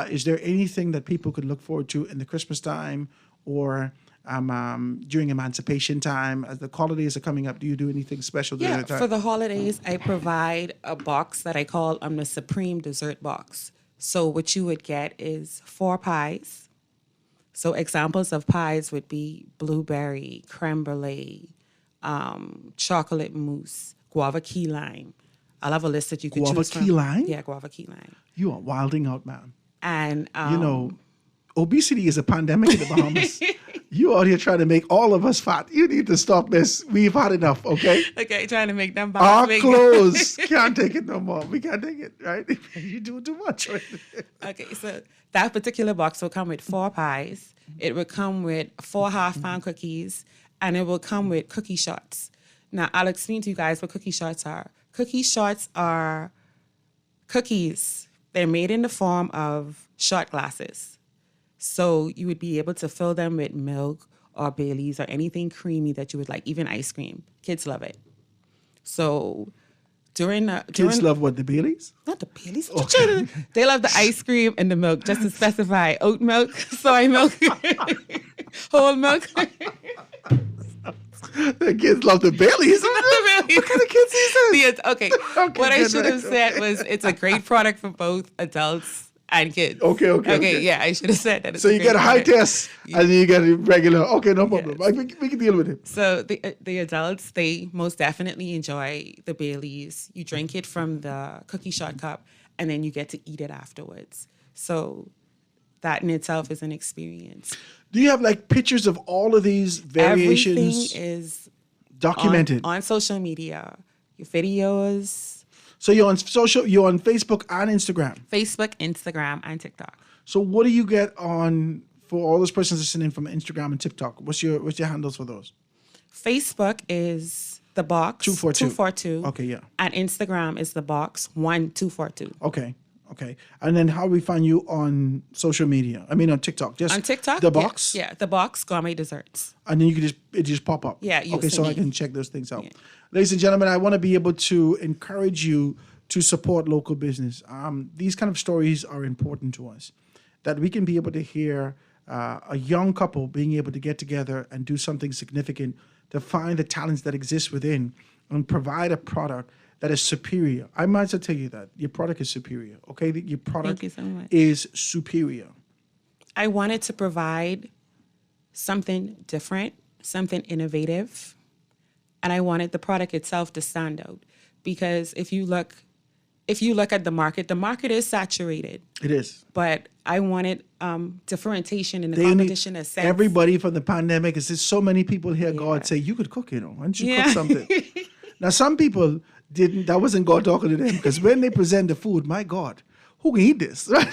Is there anything that people could look forward to in the Christmas time or during Emancipation time? As the holidays are coming up, do you do anything special during that time? For the holidays, I provide a box that I call the Supreme Dessert Box. So what you would get is 4 pies. So examples of pies would be blueberry, creme brulee, chocolate mousse, guava key lime. I'll have a list that you could choose from. Guava key lime? Yeah, guava key lime. You are wilding out, man. And obesity is a pandemic in the Bahamas. You out here trying to make all of us fat. You need to stop this. We've had enough, okay? Okay, trying to make them Our big. clothes can't take it no more. We can't take it, right? You do too much. Right? Okay, so that particular box will come with 4 pies. It will come with 4 half-pound cookies, and it will come with cookie shots. Now, I'll explain to you guys what cookie shots are. Cookie shots are cookies. They're made in the form of shot glasses. So you would be able to fill them with milk or Baileys or anything creamy that you would like, even ice cream. Kids love it. So Kids love what, the Baileys? Not the Baileys. Okay. They love the ice cream and the milk, just to specify oat milk, soy milk, whole milk. The kids love the Baileys. What kind of kids is this? Okay, what I should have said was it's a great product for both adults and kids. Okay. Yeah, I should have said that. So you get a high test and then you get a regular. Okay, no problem. Yes. We can deal with it. So the adults, they most definitely enjoy the Baileys. You drink it from the cookie shot cup and then you get to eat it afterwards. So that in itself is an experience. Do you have like pictures of all of these variations? Everything is documented on social media. Your videos. So you're on Facebook and Instagram. Facebook, Instagram, and TikTok. So what do you get on for all those persons listening from Instagram and TikTok? What's your handles for those? Facebook is the box 242. Okay, yeah. And Instagram is the box 1242. Okay. And then how do we find you on social media? I mean on TikTok. Just on TikTok? The box? Yeah, the box Gourmet Desserts. And then it just pop up. Yeah, okay, so I can check those things out. Yeah. Ladies and gentlemen, I want to be able to encourage you to support local business. These kind of stories are important to us. That we can be able to hear a young couple being able to get together and do something significant to find the talents that exist within and provide a product that is superior. I might as well tell you that your product is superior. Okay, your product Thank you so much. is superior. I wanted to provide something different, something innovative, and I wanted the product itself to stand out because if you look at the market is saturated. It is. But I wanted differentiation in the competition. Everybody from the pandemic, is just so many people hear God say, you could cook, why don't you cook something? Now, some people didn't, that wasn't God talking to them because when they present the food, my God, who can eat this? Right?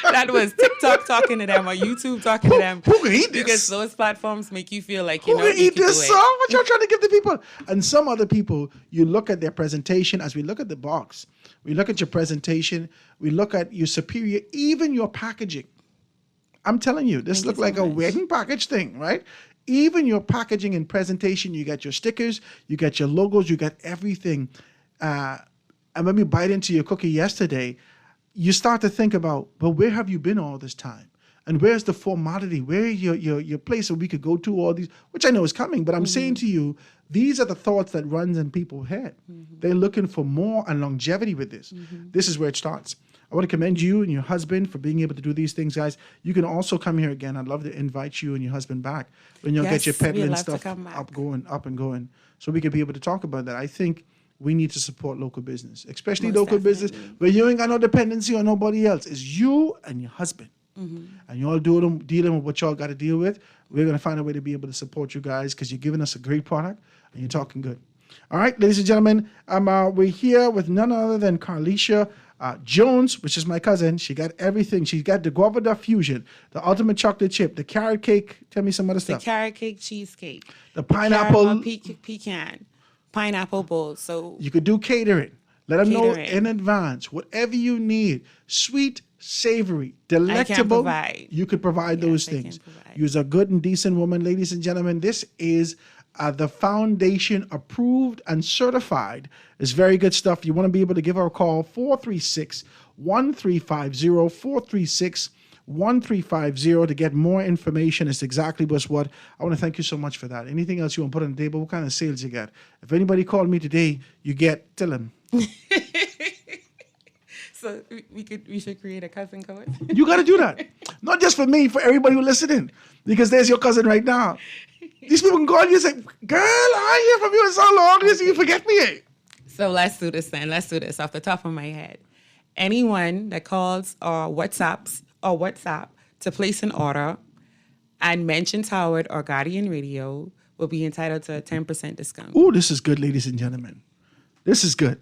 That was TikTok talking to them or YouTube talking to them. Who can eat this? Because those platforms make you feel like, who can eat this song? What you're trying to give the people? And some other people, you look at their presentation, as we look at the box, we look at your presentation, we look at your superior, even your packaging. I'm telling you, this looks like a wedding package thing, right? Even your packaging and presentation, you got your stickers, you got your logos, you got everything. And when we bite into your cookie yesterday, you start to think about, well, where have you been all this time? And where's the formality? Where your place where we could go to all these, which I know is coming, but I'm saying to you, these are the thoughts that runs in people's head. They're looking for more and longevity with this. This is where it starts. I want to commend you and your husband for being able to do these things, guys. You can also come here again. I'd love to invite you and your husband back when you'll get your peddling stuff up and going, so we can be able to talk about that. I think we need to support local business, especially local business where you ain't got no dependency on nobody else. It's you and your husband. And you all dealing with what y'all got to deal with. We're going to find a way to be able to support you guys because you're giving us a great product and you're talking good. All right, ladies and gentlemen, we're here with none other than Carlisha Jones, which is my cousin. She got everything. She got the guava duck fusion, the ultimate chocolate chip, the carrot cake. Tell me some other stuff. The carrot cake cheesecake. The pineapple. Pecan. Pineapple bowl. So you could do catering. Let them know in advance. Whatever you need. Sweet, savory, delectable. You could provide those things. You're a good and decent woman, ladies and gentlemen. This is the foundation approved and certified. It's very good stuff. You want to be able to give her a call, 436-1350, 436-1350 to get more information. It's exactly what. I want to thank you so much for that. Anything else you want to put on the table? What kind of sales you got? If anybody called me today, you get, tell them. So we should create a cousin code. You got to do that. Not just for me, for everybody who's listening. Because there's your cousin right now. These people can call you and say, girl, I hear from you in so long. You forget me. So let's do this then. Let's do this off the top of my head. Anyone that calls or WhatsApp to place an order and mentions Howard or Guardian Radio will be entitled to a 10% discount. Ooh, this is good, ladies and gentlemen. This is good.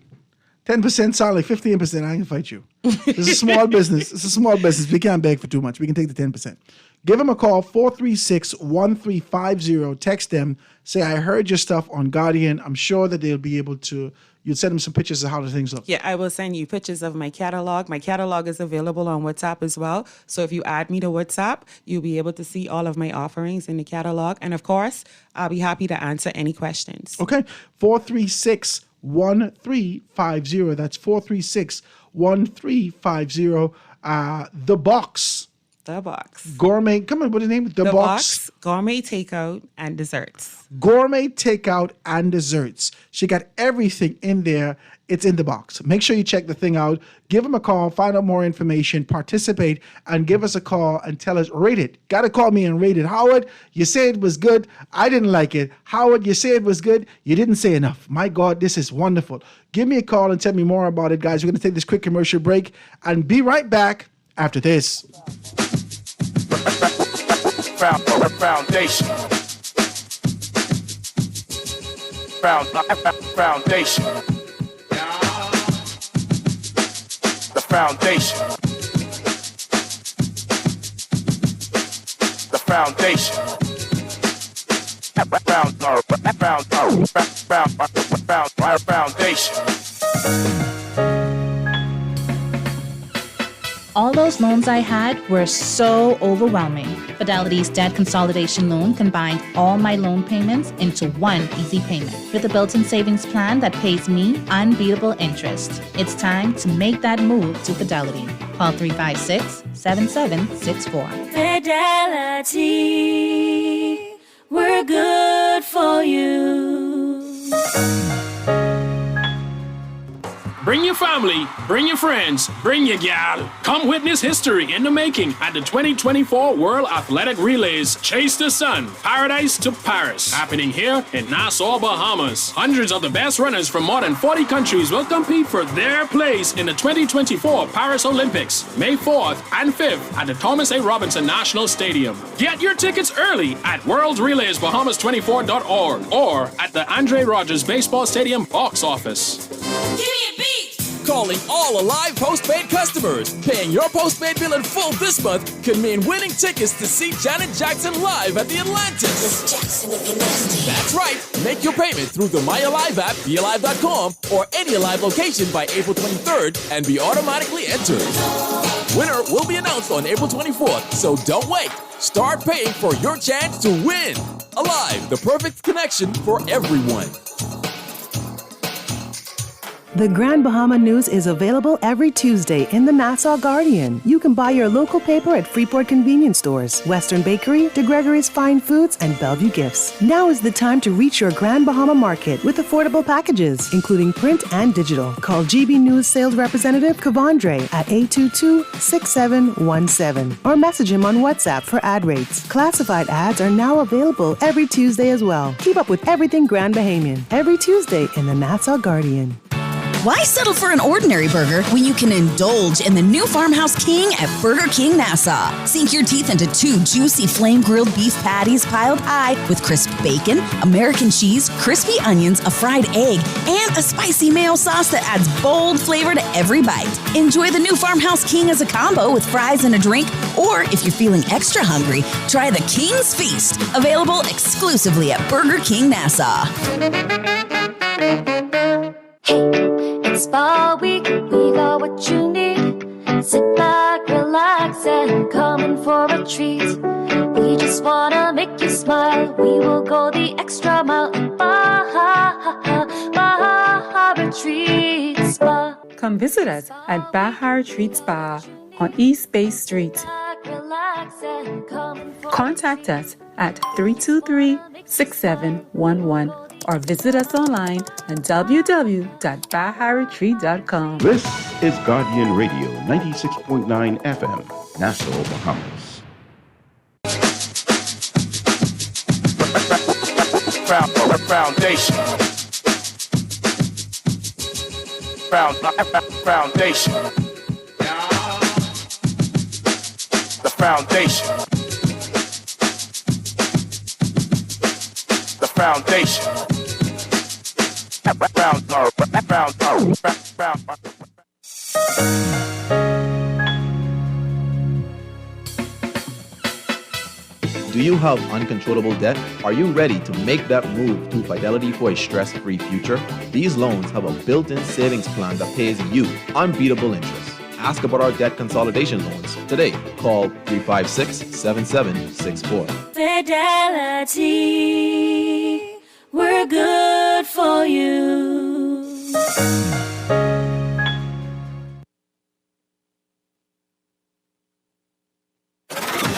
10% sound like 15%. I can fight you. It's a small business. It's a small business. We can't beg for too much. We can take the 10%. Give them a call, 436-1350. Text them. Say, I heard your stuff on Guardian. I'm sure that they'll be able to. You'd send them some pictures of how the things look. Yeah, I will send you pictures of my catalog. My catalog is available on WhatsApp as well. So if you add me to WhatsApp, you'll be able to see all of my offerings in the catalog. And of course, I'll be happy to answer any questions. Okay, 436-1350. That's 436-1350. The Box. The Box. Gourmet. Come on, what's the name? The Box. Gourmet takeout and desserts. Gourmet takeout and desserts. She got everything in there. It's in the box. Make sure you check the thing out. Give them a call. Find out more information. Participate and give us a call and tell us, rate it. Got to call me and rate it. Howard, you say it was good. I didn't like it. Howard, you say it was good. You didn't say enough. My God, this is wonderful. Give me a call and tell me more about it, guys. We're going to take this quick commercial break and be right back after this. Foundation. Foundation. The foundation. Foundation. Foundation. All those loans I had were so overwhelming. Fidelity's debt consolidation loan combined all my loan payments into one easy payment with a built-in savings plan that pays me unbeatable interest. It's time to make that move to Fidelity. Call 356-7764. Fidelity, we're good for you. Bring your family, bring your friends, bring your gal. Come witness history in the making at the 2024 World Athletic Relays Chase the Sun, Paradise to Paris, happening here in Nassau, Bahamas. Hundreds of the best runners from more than 40 countries will compete for their place in the 2024 Paris Olympics, May 4th and 5th at the Thomas A. Robinson National Stadium. Get your tickets early at worldrelaysbahamas24.org or at the Andre Rogers Baseball Stadium box office. Calling all Alive postpaid customers. Paying your postpaid bill in full this month could mean winning tickets to see Janet Jackson live at the Atlantis. That's right. Make your payment through the My Alive app, bealive.com, or any Alive location by April 23rd and be automatically entered. Winner will be announced on April 24th, so don't wait. Start paying for your chance to win. Alive, the perfect connection for everyone. The Grand Bahama News is available every Tuesday in the Nassau Guardian. You can buy your local paper at Freeport Convenience Stores, Western Bakery, DeGregory's Fine Foods, and Bellevue Gifts. Now is the time to reach your Grand Bahama Market with affordable packages, including print and digital. Call GB News sales representative Kavandre at 822-6717 or message him on WhatsApp for ad rates. Classified ads are now available every Tuesday as well. Keep up with everything Grand Bahamian every Tuesday in the Nassau Guardian. Why settle for an ordinary burger when you can indulge in the new Farmhouse King at Burger King Nassau? Sink your teeth into 2 juicy flame-grilled beef patties piled high with crisp bacon, American cheese, crispy onions, a fried egg, and a spicy mayo sauce that adds bold flavor to every bite. Enjoy the new Farmhouse King as a combo with fries and a drink, or if you're feeling extra hungry, try the King's Feast, available exclusively at Burger King Nassau. It's Spa Week, we got what you need. Sit back, relax, and come in for a treat. We just wanna make you smile. We will go the extra mile at Baja Retreat Spa. Come visit us at Baja Retreat Spa on East Bay Street. Contact us at 323-6711 or visit us online at www.baharetreat.com. This is Guardian Radio 96.9 FM, Nassau, Bahamas. Foundation. Foundation. The foundation. The foundation. Do you have uncontrollable debt? Are you ready to make that move to Fidelity for a stress-free future? These loans have a built-in savings plan that pays you unbeatable interest. Ask about our debt consolidation loans today. Call 356-7764. Fidelity, we're good for you.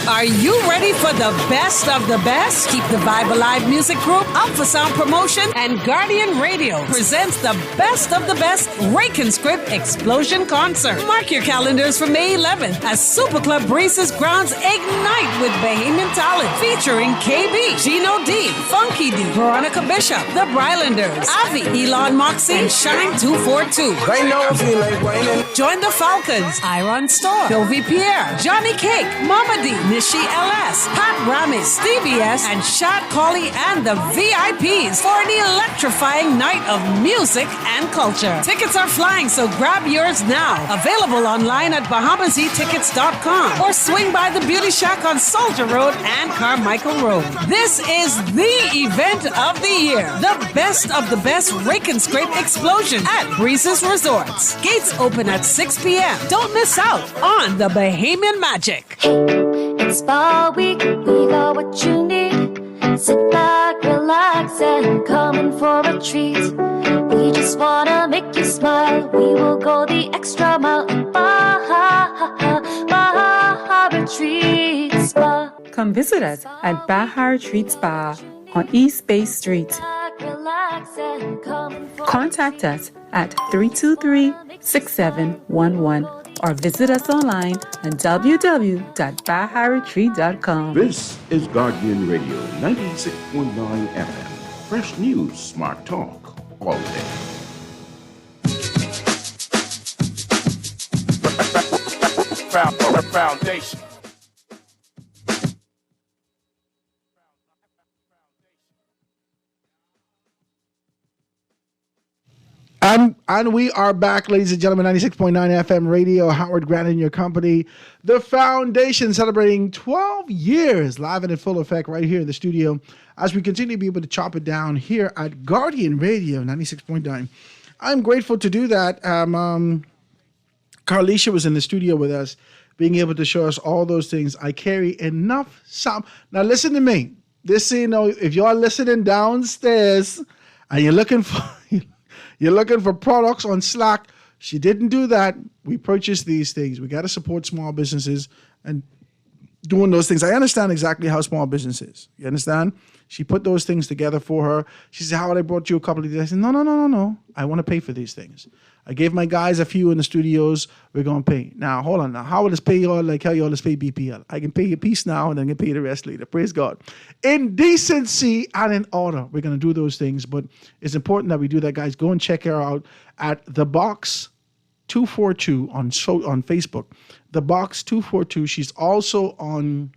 Are you ready for the best of the best? Keep the Vibe Alive Music Group up for sound promotion, and Guardian Radio presents the best of the best Reconnscript Explosion Concert. Mark your calendars for May 11th as Super Club Braces grounds ignite with Bahamian talent featuring KB, Gino D, Funky D, Veronica Bishop, The Brylanders, Avi, Elon Moxie, and Shine 242. They know if you like whining. Join the Falcons, Iron Store, Sylvie Pierre, Johnny Cake, Mama D, Rishi LS, Pat Rami, Stevie S, and Shad Colley and the VIPs for an electrifying night of music and culture. Tickets are flying, so grab yours now. Available online at BahamasEtickets.com or swing by the Beauty Shack on Soldier Road and Carmichael Road. This is the event of the year. The best of the best Rake and Scrape Explosion at Breezes Resorts. Gates open at 6 p.m. Don't miss out on the Bahamian magic. It's Spa Week, we got what you need. Sit back, relax, and come in for a treat. We just wanna make you smile. We will go the extra mile at Baha Retreat Spa. Come visit us at Baha Retreat Spa on East Bay Street. Relax and come in for Contact us at 323-6711 or visit us online at www.baharetreat.com. This is Guardian Radio 96.9 FM. Fresh news, smart talk, all day. Foundation. And we are back, ladies and gentlemen, 96.9 FM radio, Howard Grant in your company. The Foundation celebrating 12 years, live and in full effect right here in the studio, as we continue to be able to chop it down here at Guardian Radio 96.9. I'm grateful to do that. Carlisha was in the studio with us, being able to show us all those things. I carry enough sound. Now listen to me. This, you know, if you're listening downstairs and you're looking for products on Slack, she didn't do that. We purchased these things. We got to support small businesses and doing those things. I understand exactly how small business is. You understand? She put those things together for her. She said, Howard, I brought you a couple of these. I said, no. I want to pay for these things. I gave my guys a few in the studios. We're going to pay. Now, hold on. Now, Howard, let's pay y'all like how y'all let's pay BPL. I can pay you a piece now and then I can pay you the rest later. Praise God. In decency and in order, we're going to do those things. But it's important that we do that, guys. Go and check her out at The Box 242 on Facebook. The Box 242. She's also on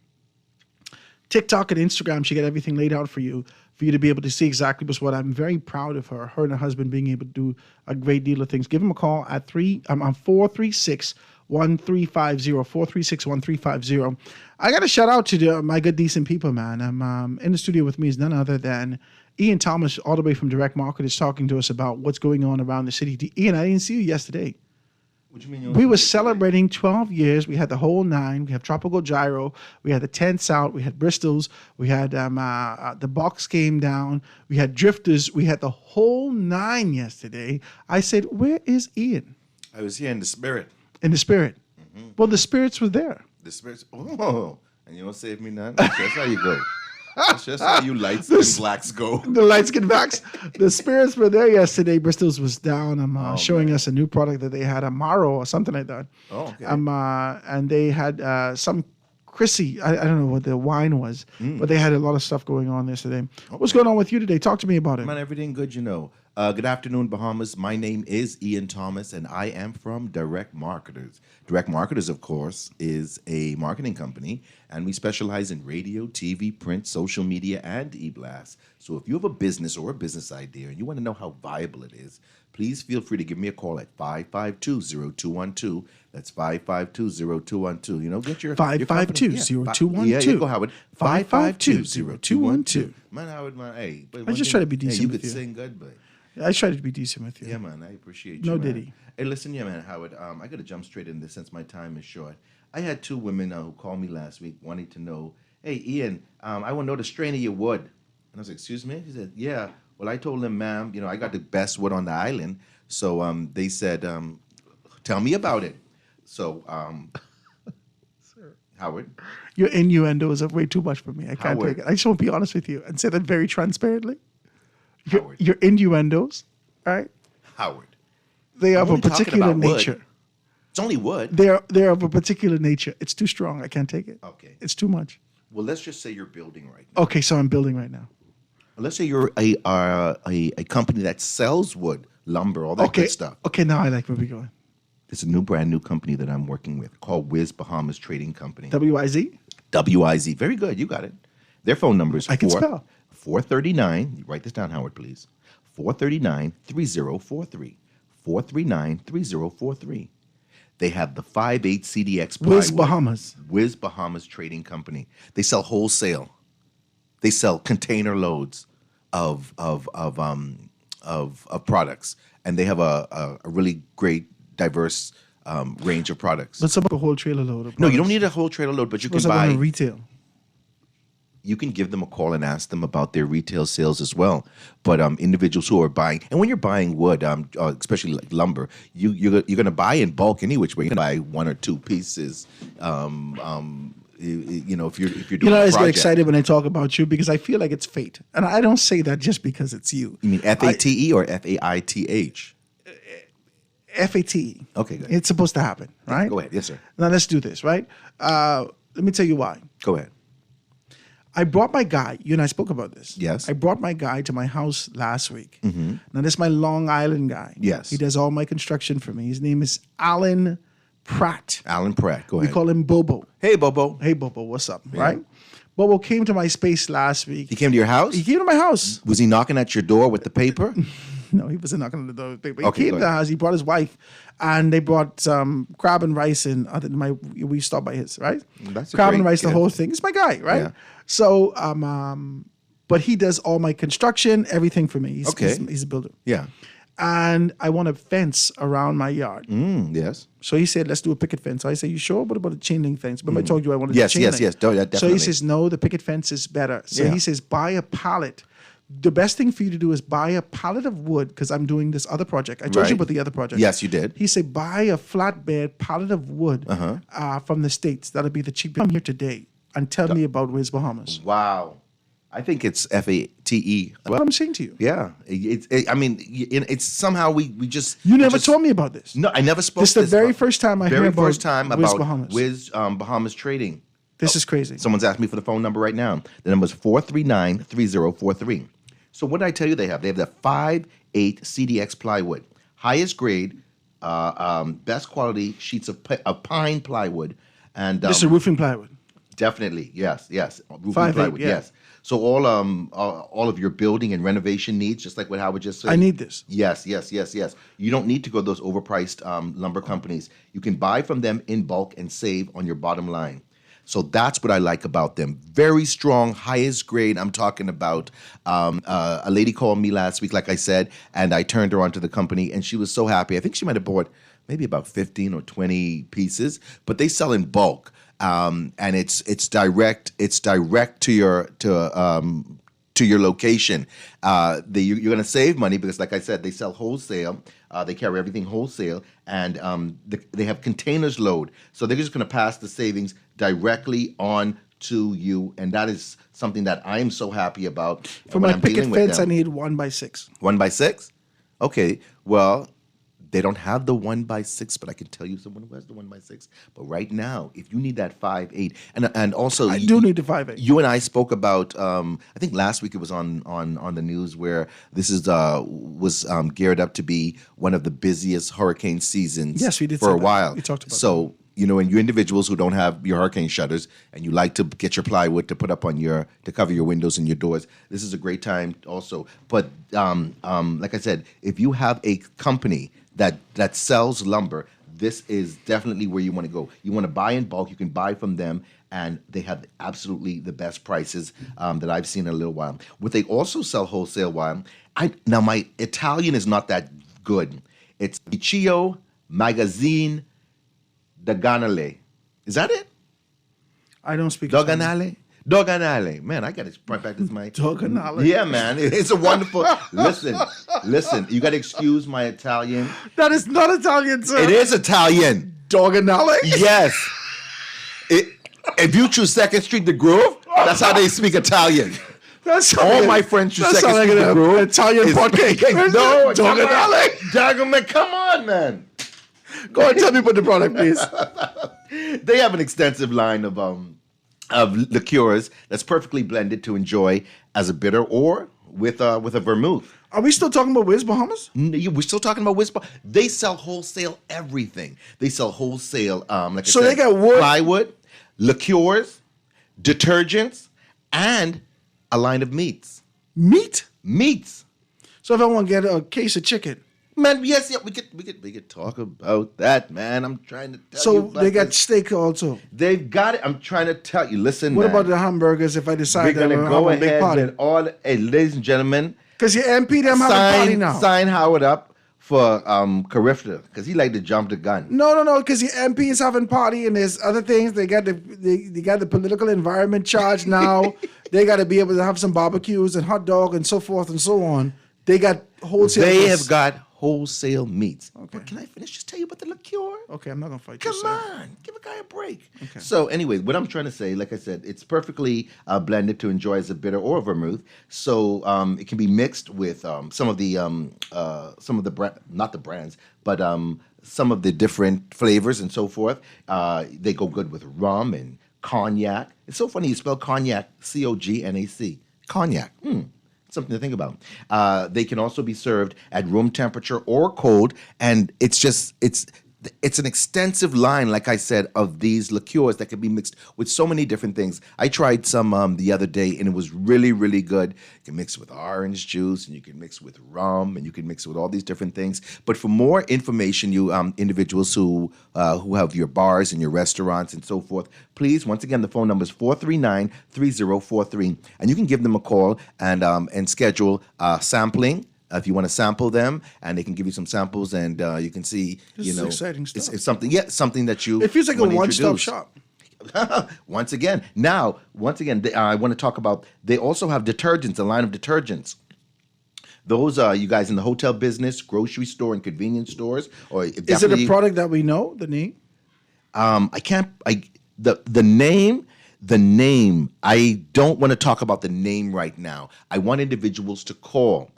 TikTok and Instagram. She got everything laid out for you to be able to see exactly what I'm very proud of her and her husband being able to do a great deal of things. Give them a call at 436-1350, 436-1350. I got to shout out to my good, decent people, man. In the studio with me is none other than Ian Thomas, all the way from Direct Market, is talking to us about what's going on around the city. Ian, I didn't see you yesterday. What you mean? We were celebrating 12 years. We had the whole nine. We have Tropical Gyro. We had the tents out. We had Bristol's. We had the box came down. We had Drifters. We had the whole nine yesterday. I said, where is Ian? I was here in the spirit. In the spirit. Mm-hmm. Well, the spirits were there. The spirits. Oh, and you don't save me none. That's how you go. That's just how you light-skinned blacks go. The light-skinned blacks. The spirits were there yesterday. Bristol's was down. Showing us a new product that they had, Amaro or something like that. Oh, okay. And they had some Chrissy. I don't know what the wine was, but they had a lot of stuff going on yesterday. Okay. What's going on with you today? Talk to me about it. Man, everything good, you know. Good afternoon, Bahamas. My name is Ian Thomas, and I am from Direct Marketers. Direct Marketers, of course, is a marketing company, and we specialize in radio, TV, print, social media, and e-blast. So if you have a business or a business idea and you want to know how viable it is, please feel free to give me a call at 552-0212. That's 552-0212. You know, get your 552-0212. Yeah, go, Howard. 552-0212. Man, Howard, man, hey. I just try to be decent you with could you. sing good, but... I try to be decent with you. Yeah, man, I appreciate you. No man. diddy. Hey, listen, yeah, man, Howard, I got to jump straight into this since my time is short. I had two women who called me last week wanting to know, hey, Ian, I want to know the strain of your wood. And I was like, excuse me? He said, yeah. Well, I told them, ma'am, you know, I got the best wood on the island. So they said, tell me about it. So, Howard. Your innuendos are way too much for me. I can't take it. I just want to be honest with you and say that very transparently. Your innuendos, right? Howard. They are of a particular nature. Wood. It's only wood. They're of a particular nature. It's too strong. I can't take it. Okay. It's too much. Well, let's just say you're building right now. Okay, so I'm building right now. Well, let's say you're a company that sells wood, lumber, all that good stuff. Okay, now I like where we're going. It's a brand new company that I'm working with called Wiz Bahamas Trading Company. WIZ? WIZ. Very good. You got it. Their phone number is I can spell. 439. Write this down, Howard, please. 439-3043. 439-3043. They have the 5/8 CDX plywood. Wiz Bahamas. Wiz Bahamas Trading Company. They sell wholesale. They sell container loads of products, and they have a really great, diverse range of products. Let's about a whole trailer load. Of No, you products. don't need a whole trailer load, but you can Suppose I buy. want to retail. You can give them a call and ask them about their retail sales as well. But individuals who are buying, and when you're buying wood, especially like lumber, you're going to buy in bulk any which way. You're going to buy 1 or 2 pieces. If you're doing I a always get project. excited when I talk about you because I feel like it's fate, and I don't say that just because it's you. You mean FATE or FAITH? FATE. Okay, good. It's supposed to happen, right? Go ahead. Yes, sir. Now let's do this, right? Let me tell you why. Go ahead. I brought my guy. You and I spoke about this. Yes. I brought my guy to my house last week. Mm-hmm. Now this is my Long Island guy. Yes. He does all my construction for me. His name is Alan Pratt. Alan Pratt. Go We ahead. call him Bobo. Hey, Bobo. Hey, Bobo. What's up? Yeah. Right? Bobo came to my space last week. He came to your house? He came to my house. Was he knocking at your door with the paper? No, he wasn't knocking on the door. But he Okay, came go to the ahead. house. He brought his wife, and they brought crab and rice. And we stopped by his, right? That's a crab and great rice, the gift. whole thing. It's my guy, right? Yeah. So, but he does all my construction, everything for me. He's a builder. Yeah. And I want a fence around my yard. Yes. So he said, let's do a picket fence. So I said, you sure? What about a chain link fence? But I told you I wanted Yes, a chain yes, link. yes. No, that So definitely. he says, no, the picket fence is better. So Yeah. he says, buy a pallet. The best thing for you to do is buy a pallet of wood because I'm doing this other project. I told Right. you about the other project. Yes, you did. He said, buy a flatbed pallet of wood from the States. That'll be the cheapest. Come here today and tell me about Wiz Bahamas. Wow. I think it's FATE. That's what I'm saying to you. Yeah. It's somehow we just. You never just- told me about this. No, I never spoke This is the this very about- first time I hear Very about first time Wiz about Bahamas. Wiz Bahamas Trading. This is crazy. Someone's asked me for the phone number right now. The number is 439-3043. So what did I tell you they have? They have the 5/8 CDX plywood. Highest grade, best quality sheets of pine plywood. And This is roofing plywood. definitely, yes. Roofing 5/8, plywood, yeah. yes. So all of your building and renovation needs, just like what Howard just said. I need this. Yes. You don't need to go to those overpriced lumber companies. You can buy from them in bulk and save on your bottom line. So that's what I like about them. Very strong, highest grade. I'm talking about a lady called me last week, like I said, and I turned her onto the company, and she was so happy. I think she might have bought maybe about 15 or 20 pieces, but they sell in bulk. And it's direct to your location. You're going to save money because, like I said, they sell wholesale. They carry everything wholesale, and they have containers load. So they're just going to pass the savings directly on to you, and that is something that I am so happy about. For when my I'm picket dealing with fence, I them. need 1x6. 1x6? Okay, well, they don't have the 1x6, but I can tell you someone who has the 1x6. But right now, if you need that 5/8, and also I do need the 5/8. You and I spoke about. I think last week it was on the news where this was geared up to be one of the busiest hurricane seasons. Yes, we did for say a that. while. We talked about So. And you individuals who don't have your hurricane shutters and you like to get your plywood to put up to cover your windows and your doors, this is a great time also. But like I said, if you have a company that sells lumber, this is definitely where you want to go. You want to buy in bulk, you can buy from them, and they have absolutely the best prices that I've seen in a little while. What they also sell wholesale, now my Italian is not that good. It's Liceo Magazine Doganale. Is that it? I don't speak Doganale? Doganale. Man, I got to practice my... Doganale. Yeah, man. It's a wonderful... Listen. You got to excuse my Italian. That is not Italian, sir. It is Italian. Doganale? Yes. If you choose 2nd Street, the Groove, that's how they speak Italian. All my friends choose 2nd Street, the Groove. Italian podcast. No, Doganale. Come on, man. Go and tell me about the product, please. They have an extensive line of liqueurs that's perfectly blended to enjoy as a bitter or with a vermouth. Are we still talking about Wiz Bahamas? We're still talking about Wiz Bahamas. They sell wholesale everything. They sell wholesale, So they got wood? plywood, liqueurs, detergents, and a line of meats. Meats. So if I want to get a case of chicken. Man, yes, yeah, we could talk about that, man. I'm trying to tell you. So about they got this. steak also. They've got it. I'm trying to tell you. Listen, What man. about the hamburgers if I We're decide that gonna we're go having a big ahead party? with all. Hey, ladies and gentlemen, Because your MP them have a party now. Sign Howard up for Carifta because he like to jump the gun. No, because the MP is having party and there's other things. They got the political environment charge now. They got to be able to have some barbecues and hot dog and so forth and so on. They got wholesale. They have got wholesale meats. Okay. But can I finish? Just tell you about the liqueur. Okay, I'm not gonna fight you. Come sir. on, give a guy a break. Okay. So anyway, what I'm trying to say, like I said, it's perfectly blended to enjoy as a bitter or a vermouth. So it can be mixed with some of the not the brands, but some of the different flavors and so forth. They go good with rum and cognac. It's so funny you spell cognac C-O-G-N-A-C. Cognac. Something to think about. They can also be served at room temperature or cold, and it's an extensive line, like I said, of these liqueurs that can be mixed with so many different things. I tried some the other day, and it was really, really good. You can mix with orange juice, and you can mix with rum, and you can mix with all these different things. But for more information, you individuals who have your bars and your restaurants and so forth, please, once again, the phone number is 439-3043, and you can give them a call and schedule sampling. If you want to sample them, and they can give you some samples, and you can see, This is exciting stuff. It's something that you. It feels like a wanna one-stop introduce. shop. Once again, I want to talk about. They also have detergents, a line of detergents. Those are you guys in the hotel business, grocery store, and convenience stores, or Is it a product that we know the name? I can't. The name. The name. I don't want to talk about the name right now. I want individuals to call.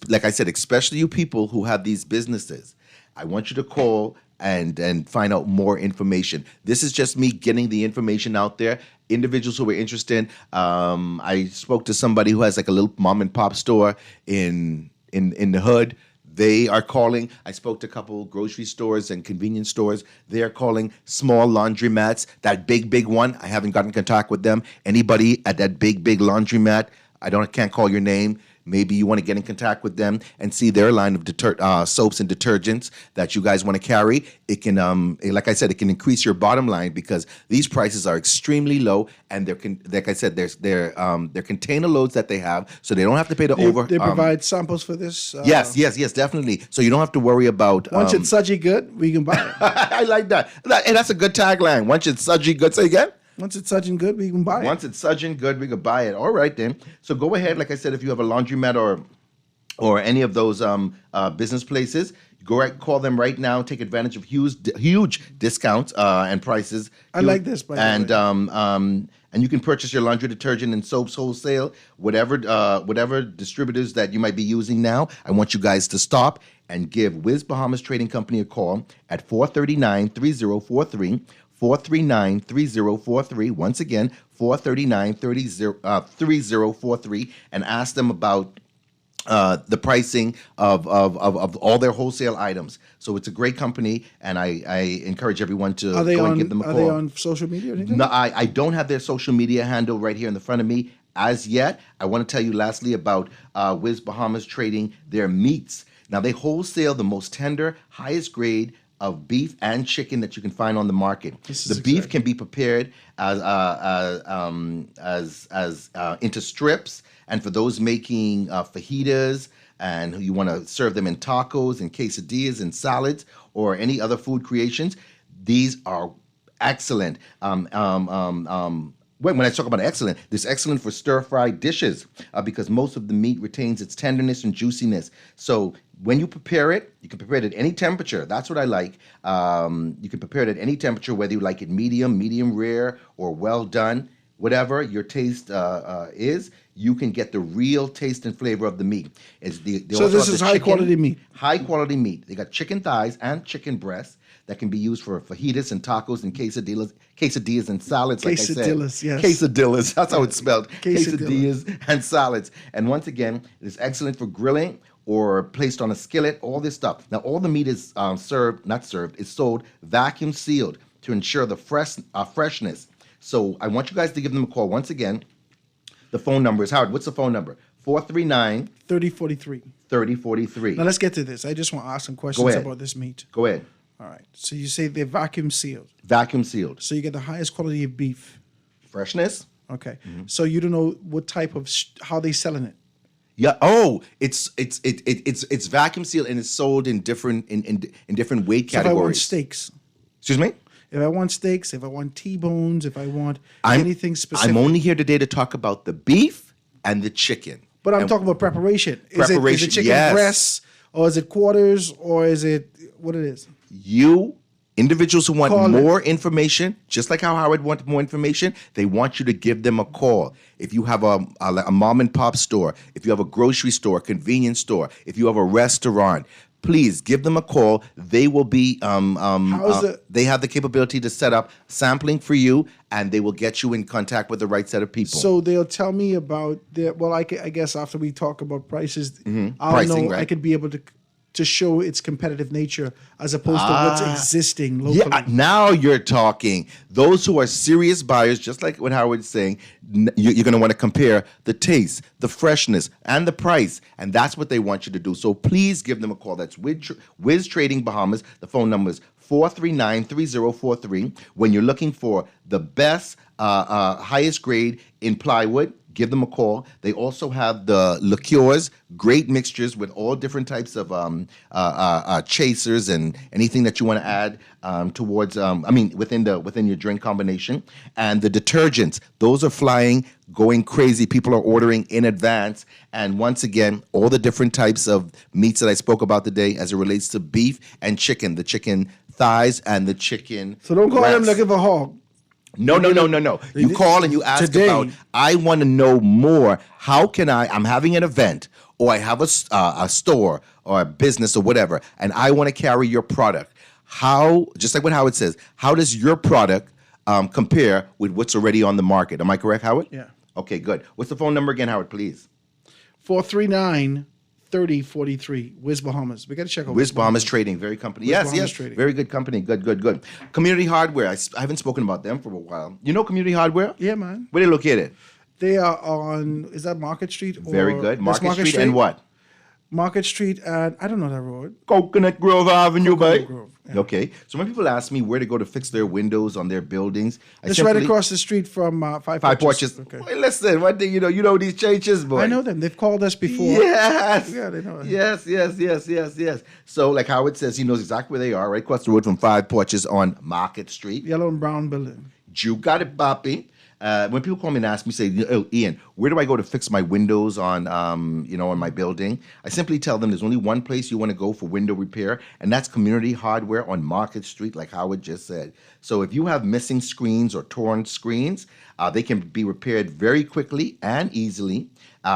Like I said, especially you people who have these businesses. I want you to call and find out more information. This is just me getting the information out there. Individuals who are interested. I spoke to somebody who has like a little mom and pop store in the hood. They are calling. I spoke to a couple grocery stores and convenience stores. They are calling small laundromats. That big one, I haven't gotten in contact with them. Anybody at that big laundromat, can't call your name. Maybe you want to get in contact with them and see their line of soaps and detergents that you guys want to carry. It can, like I said, it can increase your bottom line because these prices are extremely low, and like I said, they're container loads that they have, so they don't have to pay the over. They provide samples for this. Yes, definitely. So you don't have to worry about. Once it's sudsy good, we can buy it. I like that. And that's a good tagline. Once it's sudsy good, say again. Once it's sudsing good, we can buy it. Once it's sudsing good, we can buy it. All right, then. So go ahead. Like I said, if you have a laundromat or any of those business places, call them right now. Take advantage of huge discounts and prices. I like this, by the way. And you can purchase your laundry detergent and soaps wholesale, whatever distributors that you might be using now. I want you guys to stop and give Wiz Bahamas Trading Company a call at 439-3043. 439-3043. Once again, 439-3043, and ask them about the pricing of all their wholesale items. So it's a great company, and I encourage everyone to go and give them a call. Are they on social media or anything? No, I don't have their social media handle right here in the front of me as yet. I want to tell you lastly about Wiz Bahamas Trading their meats. Now, they wholesale the most tender, highest grade of beef and chicken that you can find on the market. The beef can be prepared as into strips, and for those making fajitas and you want to serve them in tacos and quesadillas and salads or any other food creations, these are excellent. When I talk about excellent, this is excellent for stir-fried dishes because most of the meat retains its tenderness and juiciness. So when you prepare it, you can prepare it at any temperature. That's what I like. You can prepare it at any temperature, whether you like it medium rare, or well done. Whatever your taste is, you can get the real taste and flavor of the meat. So this is high-quality meat? High-quality meat. They got chicken thighs and chicken breasts that can be used for fajitas and tacos and quesadillas and salads, like quesadillas, I said. Yes. Quesadillas, that's how it's spelled. Quesadillas. Quesadillas and salads. And once again, it is excellent for grilling or placed on a skillet, all this stuff. Now, all the meat is sold vacuum sealed to ensure the freshness. So I want you guys to give them a call. Once again, the phone number is, Howard, what's the phone number? 439 3043. 3043. Now let's get to this. I just want to ask some questions about this meat. Go ahead. All right. So you say they're vacuum sealed. Vacuum sealed. So you get the highest quality of beef. Freshness. Okay. So you don't know what type of how they selling it. Yeah. Oh, it's vacuum sealed and it's sold in different in different weight So if I categories. want steaks. Excuse me? If I want steaks, if I want T-bones, if I want anything specific. I'm only here today to talk about the beef and the chicken. But I'm talking about preparation. Is it Preparation, chicken yes. breasts, or is it quarters, or is it what it is? You individuals who want Call more information, just like how Howard wanted more information, they want you to give them a call. If you have a mom and pop store, if you have a grocery store, convenience store, if you have a restaurant, please give them a call. They will be they have the capability to set up sampling for you, and they will get you in contact with the right set of people. So they'll tell me about their. Well, I guess after we talk about prices, I'll Pricing, know right. I could be able to show its competitive nature as opposed to what's existing locally. Yeah, now you're talking. Those who are serious buyers, just like what Howard's saying, you're going to want to compare the taste, the freshness, and the price, and that's what they want you to do. So please give them a call. That's Wiz Trading Bahamas. The phone number is 439-3043. When you're looking for the best, highest grade in plywood, give them a call. They also have the liqueurs, great mixtures with all different types of chasers and anything that you want to add towards. Within your drink combination, and the detergents. Those are flying, going crazy. People are ordering in advance. And once again, all the different types of meats that I spoke about today, as it relates to beef and chicken, the chicken thighs and the chicken. So don't call them breasts. looking for hog. No. You call and you ask about, I want to know more. How can I'm having an event, or I have a store or a business or whatever, and I want to carry your product. How, just like what Howard says, how does your product compare with what's already on the market? Am I correct, Howard? Yeah. Okay, good. What's the phone number again, Howard, please? 439-3043. Wiz Bahamas. We got to check out Wiz Bahamas Trading, very company. Wiz Yes, Bahamas yes, Trading. very good company. Good. Community Hardware. I haven't spoken about them for a while. You know Community Hardware? Yeah, man. Where they located? They are on, is that Market Street? Very good. Market Street and what? Market Street and, I don't know that road. Coconut Grove Avenue, Coconut babe. Grove. Okay. So when people ask me where to go to fix their windows on their buildings, It's right across the street from Five Porches. Okay. Hey, listen, one thing, you know these churches, boy. I know them. They've called us before. Yes. Yeah, they know. Yes. So like Howard says, he knows exactly where they are, right across the road from Five Porches on Market Street. Yellow and brown building. You got it, Boppy. When people call me and ask me, say, "Oh, Ian, where do I go to fix my windows on my building?" I simply tell them there's only one place you want to go for window repair, and that's Community Hardware on Market Street, like Howard just said. So if you have missing screens or torn screens, they can be repaired very quickly and easily.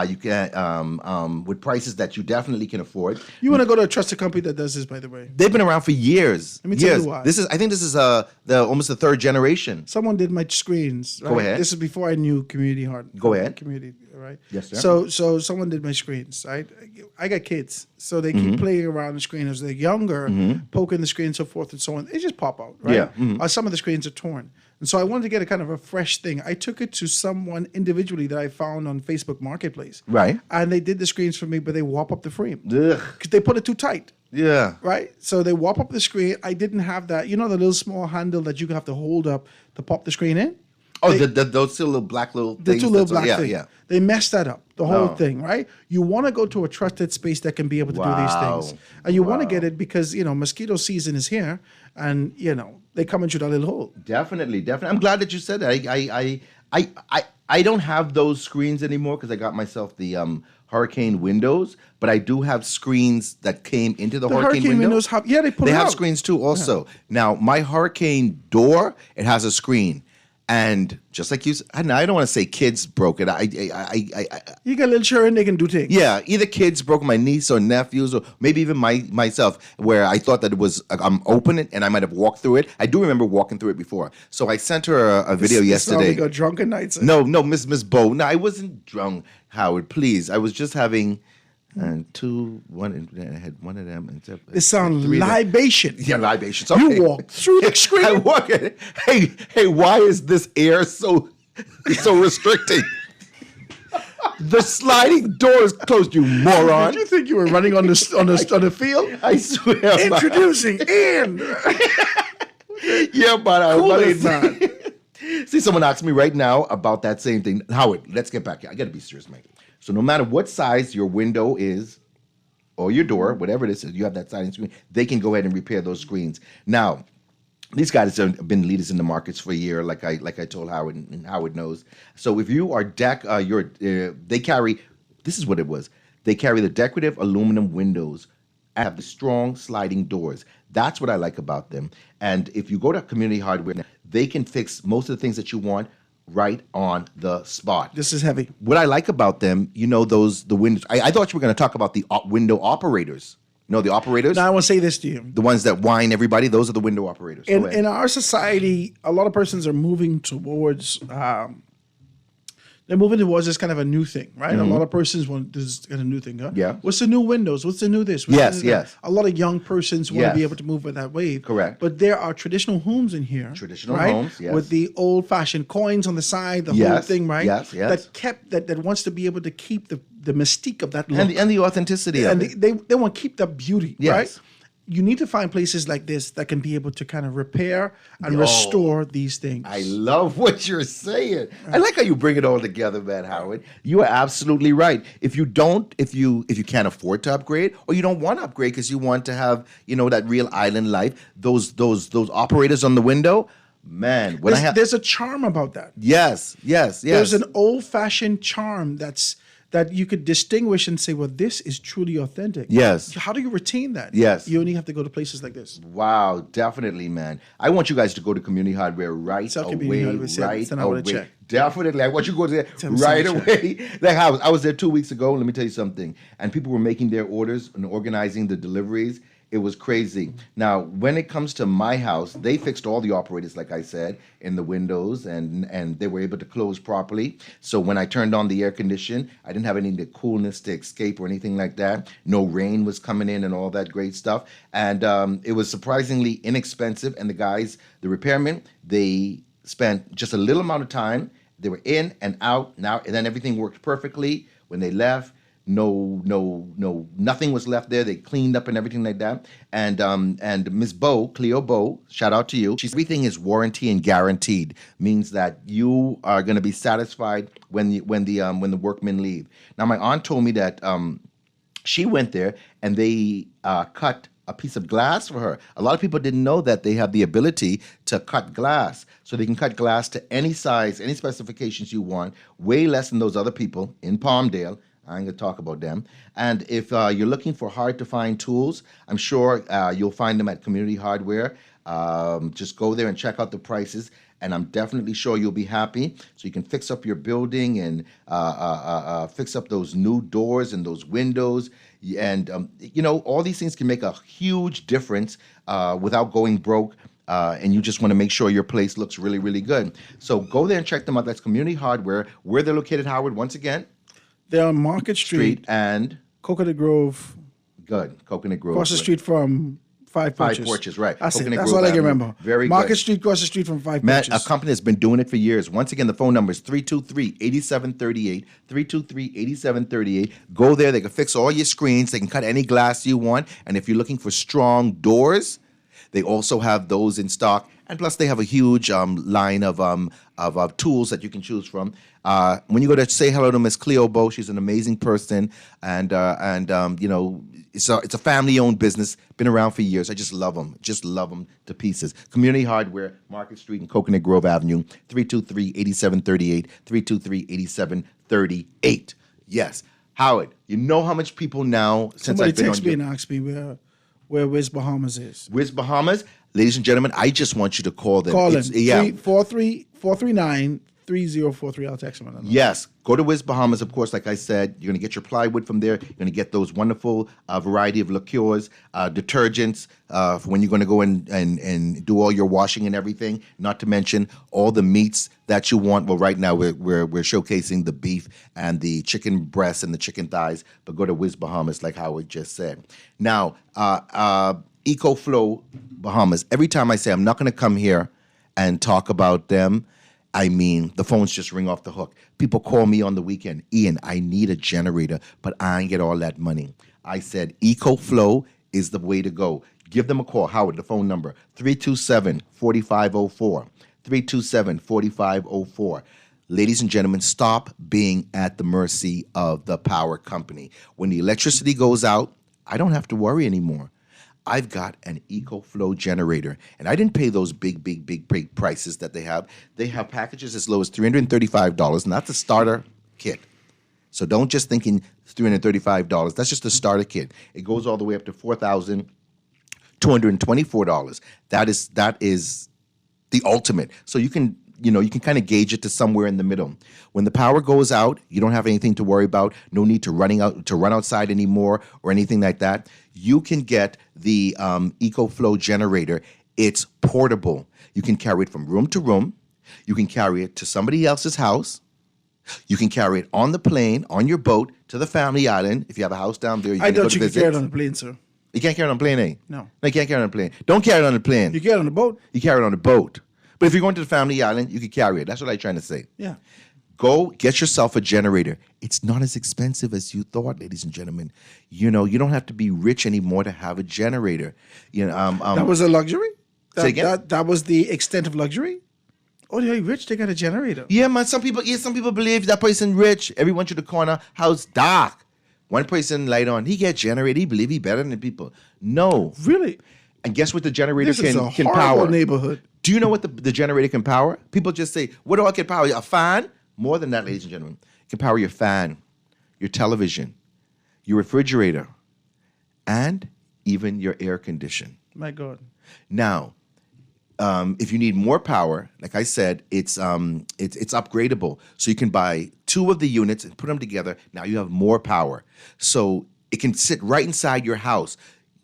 You can with prices that you definitely can afford. You want to go to a trusted company that does this, by the way. They've been around for years. Let me tell you why. I think this is almost the third generation. Someone did my screens. Right? Go ahead. This is before I knew Community Hard. Go ahead. Community, right? Yes, sir. So someone did my screens, right? I got kids, so they keep playing around the screen as they're younger, poking the screen, so forth and so on. They just pop out, right? Yeah. Some of the screens are torn. And so I wanted to get a kind of a fresh thing. I took it to someone individually that I found on Facebook Marketplace. Right. And they did the screens for me, but they warp up the frame. Ugh. Because they put it too tight. Yeah. Right? So they warp up the screen. I didn't have that. You know the little small handle that you have to hold up to pop the screen in? Oh, those two little black little The things. two little black things. Yeah. They messed that up, the whole Oh. thing, right? You want to go to a trusted space that can be able to do these things. And you want to get it because, mosquito season is here and, they come into that little hole. Definitely. I'm glad that you said that. I don't have those screens anymore because I got myself the Hurricane windows, but I do have screens that came into the Hurricane window. windows have, they pull They it have out. screens too also. Now, my Hurricane door, it has a screen. And just like you said, I don't want to say kids broke it. You got little children, they can do things. Yeah, either kids broke, my niece or nephews, or maybe even myself, where I thought that it was, I'm open it and I might have walked through it. I do remember walking through it before. So I sent her a video yesterday. This sounds like a drunken night. No, Miss Bo. No, I wasn't drunk, Howard, please. I was just having and two, one, and I had one of them. And It sounds three of them. libation. Yeah, libations. Okay. You walk through the screen. I walk in. Hey, why is this air so restricting? The sliding door is closed, you moron. Did you think you were running on the field? I swear. Introducing Ian. Yeah, but I Kool-Aid man. See, someone asked me right now about that same thing. Howard, let's get back here. I got to be serious, Mike. So no matter what size your window is or your door, whatever it is, you have that sliding screen, they can go ahead and repair those screens. Now, these guys have been leaders in the markets for a year, like I told Howard, and Howard knows. So if you are they carry, this is what it was. They carry the decorative aluminum windows and have the strong sliding doors. That's what I like about them. And if you go to Community Hardware, they can fix most of the things that you want right on the spot. This is heavy. What I like about them, the windows. I thought you were going to talk about the window operators. The operators? Now, I want to say this to you. The ones that whine everybody, those are the window operators. In our society, a lot of persons are moving towards this kind of a new thing, right? Mhm. A lot of persons want this kind of new thing. Huh? Yeah. What's the new Windows? What's the new this? What's Yes, the new that? yes. A lot of young persons want to be Yes. able to move with that wave. Correct. But there are traditional homes in here. Traditional right? homes, yes. With the old-fashioned coins on the side, the whole Yes, thing, right? yes, yes. That wants to be able to keep the mystique of that look. And the authenticity of and it. they want to keep the beauty, Yes. right? You need to find places like this that can be able to kind of repair and Oh. restore these things. I love what you're saying. I like how you bring it all together, man, Howard. You are absolutely right. If you can't afford to upgrade, or you don't want to upgrade because you want to have, that real island life, those operators on the window, man. There's a charm about that. Yes. There's an old-fashioned charm that you could distinguish and say, well, this is truly authentic. Yes. How do you retain that? Yes. You only have to go to places like this. Wow, definitely, man. I want you guys to go to Community Hardware right Community away. Hardware, send out a Away. check. Definitely. I want you to go there Send right a away. Like I was there 2 weeks ago. Let me tell you something. And people were making their orders and organizing the deliveries. It was crazy. Now, when it comes to my house, they fixed all the operators, like I said, in the windows, and they were able to close properly. So when I turned on the air condition, I didn't have any of the coolness to escape or anything like that. No rain was coming in and all that great stuff. And it was surprisingly inexpensive. And the guys, the repairmen, they spent just a little amount of time. They were in and out now, and then everything worked perfectly. When they left, nothing was left there. They cleaned up and everything like that. And Ms. Cleo Bow, shout out to you. Everything is warranty and guaranteed, means that you are going to be satisfied when the workmen leave. Now, my aunt told me that she went there and they cut a piece of glass for her. A lot of people didn't know that they have the ability to cut glass. So they can cut glass to any size, any specifications you want, way less than those other people in Palmdale. I'm going to talk about them. And if you're looking for hard-to-find tools, I'm sure you'll find them at Community Hardware. Just go there and check out the prices, and I'm definitely sure you'll be happy. So you can fix up your building and fix up those new doors and those windows. And, all these things can make a huge difference without going broke. And you just want to make sure your place looks really, really good. So go there and check them out. That's Community Hardware. Where they're located, Howard, once again? They're on Market Street and Coconut Grove. Good, Coconut Grove. Across the street from Five Porches. Five Porches, right. That's Coconut it. That's Grove all I can Avenue. remember. Very Market good. Street, across the street from Five Man, Porches. a company that's been doing it for years. Once again, the phone number is 323-8738, 323-8738. Go there. They can fix all your screens. They can cut any glass you want. And if you're looking for strong doors, they also have those in stock. And plus, they have a huge line of tools that you can choose from. When you go to say hello to Miss Cleo Bow, she's an amazing person, and it's a family-owned business, been around for years. I just love them to pieces. Community Hardware, Market Street and Coconut Grove Avenue, 323-8738, 323-8738. Yes, Howard. You know how much people now since Somebody I've been text on me your- and asked me where Wiz Bahamas is. Wiz Bahamas, ladies and gentlemen, I just want you to call them. Call It's- them. Yeah. 439-3393. 3043. I'll text him on that. Yes. Go to Wiz Bahamas, of course, like I said. You're going to get your plywood from there. You're going to get those wonderful variety of liqueurs, detergents, for when you're going to go and do all your washing and everything, not to mention all the meats that you want. Well, right now we're showcasing the beef and the chicken breasts and the chicken thighs, but go to Wiz Bahamas, like Howard just said. Now, EcoFlow Bahamas, every time I say I'm not going to come here and talk about them, I mean, the phones just ring off the hook. People call me on the weekend, Ian, I need a generator, but I ain't get all that money. I said, EcoFlow is the way to go. Give them a call. Howard, the phone number, 327-4504. 327-4504. Ladies and gentlemen, stop being at the mercy of the power company. When the electricity goes out, I don't have to worry anymore. I've got an EcoFlow generator, and I didn't pay those big prices that they have. They have packages as low as $335, and that's a starter kit. So don't just thinking $335. That's just a starter kit. It goes all the way up to $4,224. That is the ultimate. So you can kind of gauge it to somewhere in the middle. When the power goes out, you don't have anything to worry about. No need to run outside anymore or anything like that. You can get the EcoFlow generator. It's portable. You can carry it from room to room. You can carry it to somebody else's house. You can carry it on the plane, on your boat, to the family island. If you have a house down there, I thought you could carry it on the plane, sir. You can't carry it on a plane, eh? No, you can't carry it on a plane. Don't carry it on the plane. You carry it on the boat. You carry it on the boat. But if you're going to the family island, you can carry it. That's what I'm trying to say. Yeah. Go get yourself a generator. It's not as expensive as you thought, ladies and gentlemen. You don't have to be rich anymore to have a generator. That was a luxury? Say again? That was the extent of luxury? Oh, they're rich. They got a generator. Yeah, man. Some people believe that person rich. Everyone to the corner, house dark. One person light on. He get generator. He believe he better than people. No. Really? And guess what the generator This is a can horrible power? neighborhood. Do you know what the generator can power? People just say, what do I can power? A fan? More than that, ladies and gentlemen. It can power your fan, your television, your refrigerator, and even your air condition. My God. Now, if you need more power, like I said, it's upgradable. So you can buy 2 of the units and put them together. Now you have more power. So it can sit right inside your house.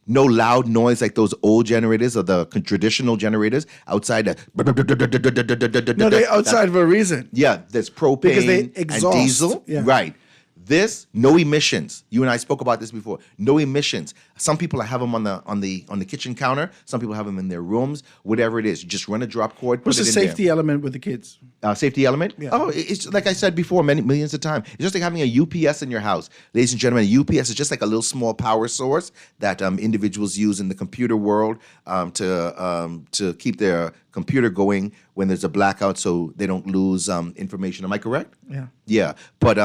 No loud noise like those old generators or the traditional generators outside. No, they're outside for a reason. Yeah, there's propane Because they exhaust. and diesel. Yeah. Right. This, no emissions. You and I spoke about this before. No emissions. Some people have them on the kitchen counter. Some people have them in their rooms. Whatever it is, you just run a drop cord. What's put the it in safety element with the kids? Safety element? Yeah. Oh, it's like I said before, millions of times. It's just like having a UPS in your house. Ladies and gentlemen, a UPS is just like a little small power source that individuals use in the computer world to keep their computer going when there's a blackout so they don't lose information. Am I correct? Yeah. Yeah. But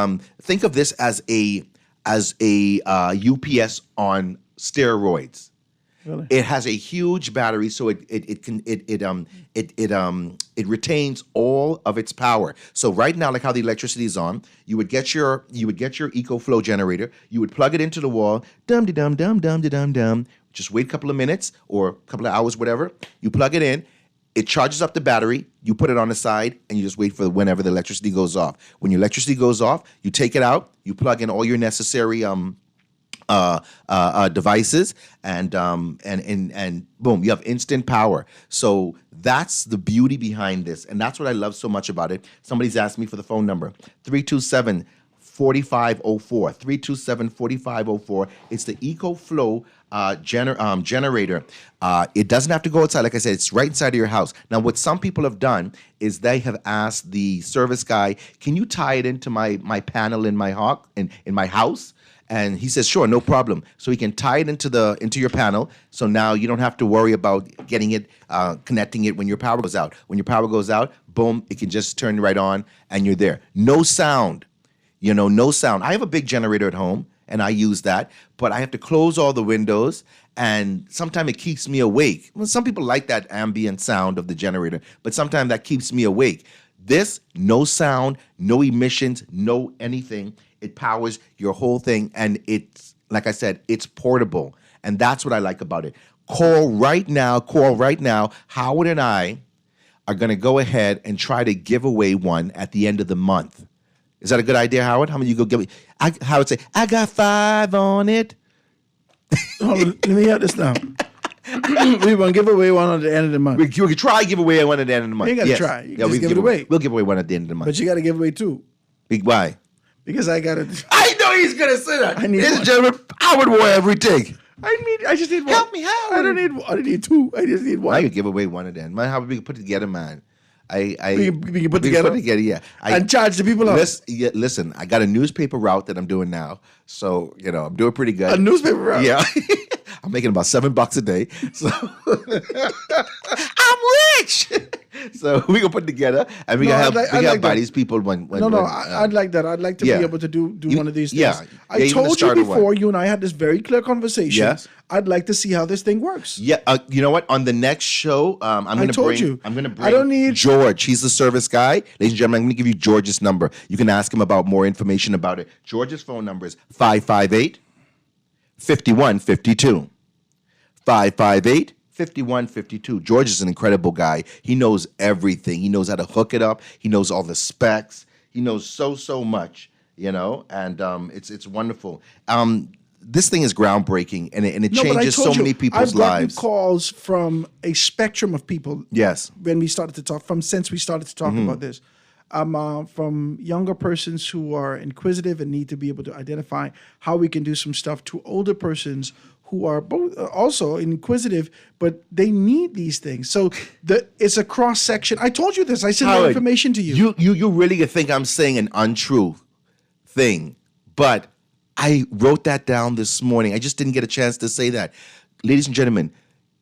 think of this as a UPS on steroids. Really? It has a huge battery, so it retains all of its power. So right now, like how the electricity is on, you would get your EcoFlow generator. You would plug it into the wall. Dum de dum dum dum de dum dum. Just wait a couple of minutes or a couple of hours, whatever. You plug it in. It charges up the battery. You put it on the side, and you just wait for whenever the electricity goes off. When your electricity goes off, you take it out. You plug in all your necessary devices, and boom, you have instant power. So that's the beauty behind this, and that's what I love so much about it. Somebody's asked me for the phone number, 327-4504, 327-4504. It's the EcoFlow generator. It doesn't have to go outside. Like I said, it's right inside of your house. Now, what some people have done is they have asked the service guy, can you tie it into my panel in my house? And he says, sure, no problem. So he can tie it into your panel. So now you don't have to worry about getting it, connecting it when your power goes out. When your power goes out, boom, it can just turn right on and you're there. No sound, no sound. I have a big generator at home and I use that, but I have to close all the windows and sometimes it keeps me awake. Well, some people like that ambient sound of the generator, but sometimes that keeps me awake. This, no sound, no emissions, no anything. It powers your whole thing, and it's, like I said, it's portable, and that's what I like about it. Call right now. Howard and I are going to go ahead and try to give away one at the end of the month. Is that a good idea, Howard? How many you go give me? Howard say, I got 5 on it. Hold on, let me hear this now. We want to give away one at the end of the month. We can try give away one at the end of the month. You ain't got to try. You can just give it away. We'll give away one at the end of the month. But you got to give away 2. Why? Because I got to. I know he's going to say that. Ladies and gentlemen, Howard wore everything. I just need one. Help me, Howard. I don't need 2. I just need one. I could give away one at the end. Man, how we can put it together, man. We can put together? Yeah. And charge the people up. Listen, I got a newspaper route that I'm doing now. So, I'm doing pretty good. A newspaper route? Yeah. I'm making about $7 a day. So I'm rich. So we can put together and we can help buy these people I'd like that. I'd like to be able to do one of these things. Yeah. I told you before, you and I had this very clear conversation. Yes. I'd like to see how this thing works. Yeah, you know what? On the next show, I'm going to bring. I don't need George. He's the service guy, ladies and gentlemen. I'm going to give you George's number. You can ask him about more information about it. George's phone number is 558-5152. 558-5152. George is an incredible guy. He knows everything. He knows how to hook it up. He knows all the specs. He knows so much. And it's wonderful. This thing is groundbreaking, and it changes so many people's lives. I've gotten calls from a spectrum of people. Yes. When we started to talk, since we started to talk about this, from younger persons who are inquisitive and need to be able to identify how we can do some stuff, to older persons who are both also inquisitive, but they need these things. So it's a cross section. I told you this. I sent that information to you. You really think I'm saying an untrue thing, but I wrote that down this morning. I just didn't get a chance to say that. Ladies and gentlemen,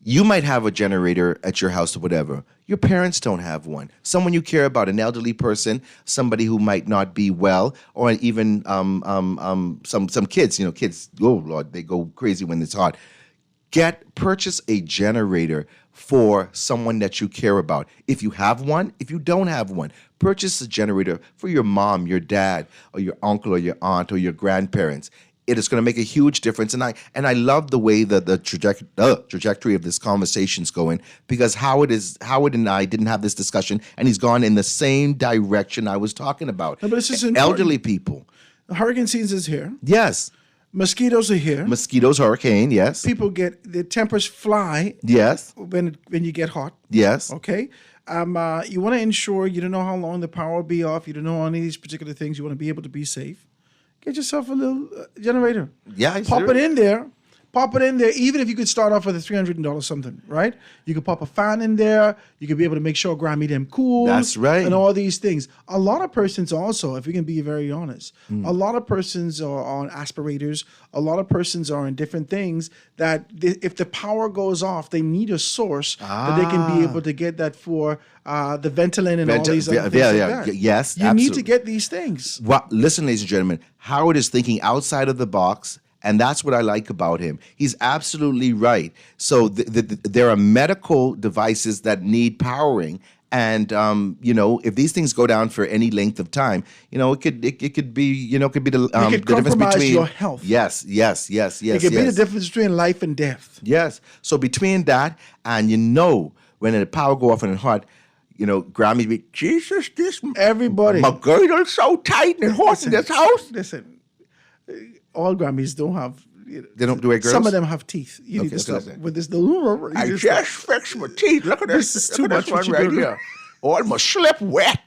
you might have a generator at your house or whatever. Your parents don't have one. Someone you care about, an elderly person, somebody who might not be well, or even some kids. Kids, oh Lord, they go crazy when it's hot. Purchase a generator for someone that you care about. If you have one, if you don't have one, purchase a generator for your mom, your dad, or your uncle, or your aunt, or your grandparents. It is going to make a huge difference, and I love the way the trajectory of this conversation is going, because Howard and I didn't have this discussion, and he's gone in the same direction I was talking about. No, but this is elderly people. Hurricane season is here. Yes. Mosquitoes are here. Mosquitoes, hurricane, yes. People their tempers fly. Yes. When you get hot. Yes. Okay. You want to ensure you don't know how long the power will be off. You don't know any of these particular things. You want to be able to be safe. Get yourself a little generator. Yeah, Pop it in there. Pop it in there, even if you could start off with a $300 something, right? You could pop a fan in there. You could be able to make sure Grammy them cool. That's right. And all these things. A lot of persons also, if we can be very honest, a lot of persons are on aspirators. A lot of persons are in different things that if the power goes off, they need a source that they can be able to get that for the Ventolin and all these other things like that. Yes, you need to get these things. Well, listen, ladies and gentlemen, Howard is thinking outside of the box. And that's what I like about him. He's absolutely right. So there are medical devices that need powering, and if these things go down for any length of time, it could be it could be the difference between your health. Yes. It could be the difference between life and death. Yes. So between that and when the power go off and it's hot, Grammy be Jesus, this everybody my girdle's so tight and hot in this house. Listen. All Grammys don't have. They don't do it, girls? Some of them have teeth. You need to stop with this. I just fixed my teeth. Look at this. This is too much one right here. All my slip wet.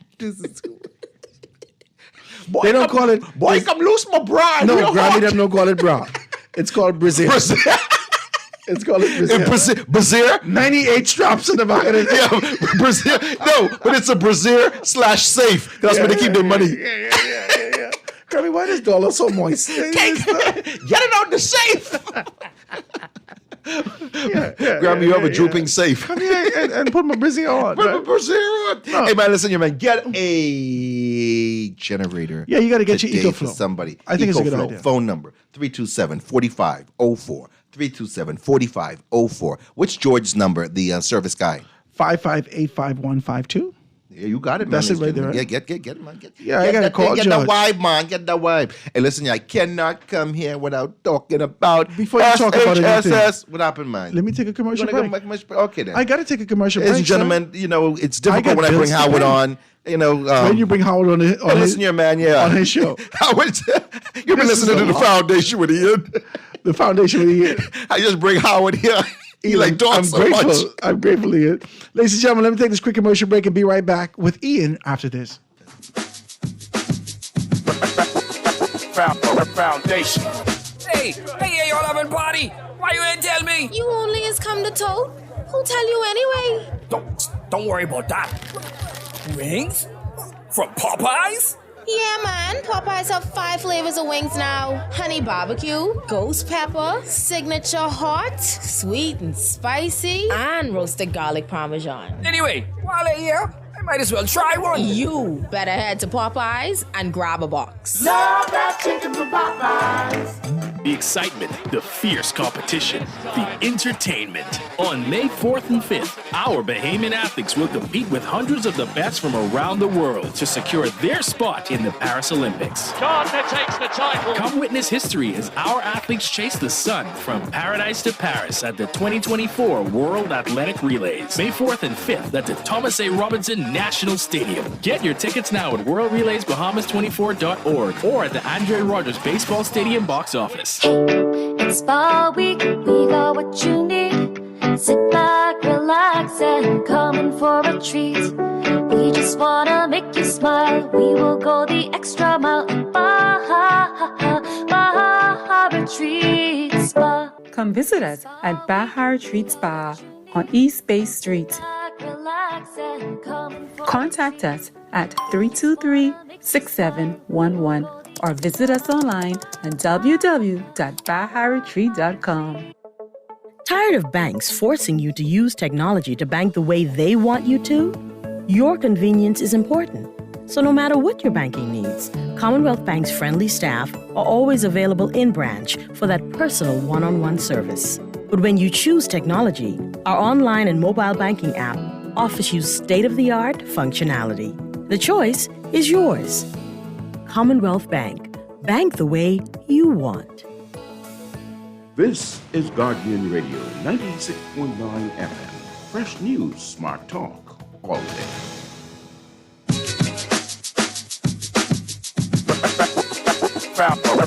Boy, they don't call it. Boy, come loose my bra. No, Grammy them don't call it bra. It's called brassiere. It's called brassiere. Brassiere? 98 straps in the back of it. Yeah, brassiere. No, but it's a brassiere /safe. That's where they keep their money. Yeah. Grammy, why is dollar so moist? Get it out the safe. Grammy, you have a drooping safe. Come here and put my brassiere on. Put my brassiere on. No. Hey, man, listen, get a generator. Yeah, you got to get your EcoFlow. For somebody. I think it's a good idea. Phone number, 327-4504. 327-4504. What's George's number, the service guy? 558-5152. Yeah, you got it, man. That's it right there, right? Yeah, get it, man. I got to call Get Judge. the vibe, man. Get the vibe. Hey, listen, I cannot come here without talking about Before you talk about anything. SHSS. What happened, man? Let me take a commercial break. Okay, then. I got to take a commercial break. Ladies and gentlemen, you know, it's difficult when I bills bring to Howard pay. on. You know, When you bring Howard on his, listen here, man. Yeah, on his show. Howard, you've been listening to the Foundation with Ian. The Foundation with Ian. I just bring Howard here. He like talks I'm so grateful. much. I'm grateful, Ian. Ladies and gentlemen, let me take this quick commercial break and be right back with Ian after this. Foundation. Hey, y'all having party? Why you ain't tell me? You only is come to tote. Who tell you anyway? Don't worry about that. Wings? From Popeyes? Yeah, man. Popeyes have 5 flavors of wings now. Honey barbecue, ghost pepper, signature hot, sweet and spicy, and roasted garlic parmesan. Anyway, while I'm here, I might as well try one. You better head to Popeyes and grab a box. Love that chicken from Popeyes. The excitement, the fierce competition, the entertainment. On May 4th and 5th, our Bahamian athletes will compete with hundreds of the best from around the world to secure their spot in the Paris Olympics. Gardner takes the title. Come witness history as our athletes chase the sun from paradise to Paris at the 2024 World Athletic Relays. May 4th and 5th at the Thomas A. Robinson National Stadium. Get your tickets now at worldrelaysbahamas24.org or at the Andre Rogers Baseball Stadium box office. It's Spa Week, we got what you need. Sit back, relax, and come in for a treat. We just wanna make you smile. We will go the extra mile at Baja Retreat Spa. Come visit us at Baja Retreat Spa on East Bay Street. Relax and come in for Contact us at 323-6711 or visit us online at www.baharetreat.com. Tired of banks forcing you to use technology to bank the way they want you to? Your convenience is important. So no matter what your banking needs, Commonwealth Bank's friendly staff are always available in branch for that personal one-on-one service. But when you choose technology, our online and mobile banking app offers you state-of-the-art functionality. The choice is yours. Commonwealth Bank. Bank the way you want. This is Guardian Radio 96.9 FM. Fresh news, smart talk, all day.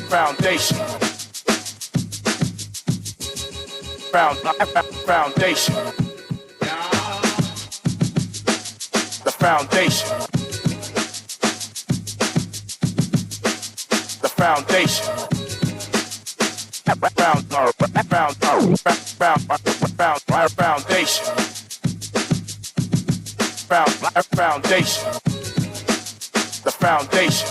Foundation. Foundation. The foundation. The foundation. Foundation. The foundation.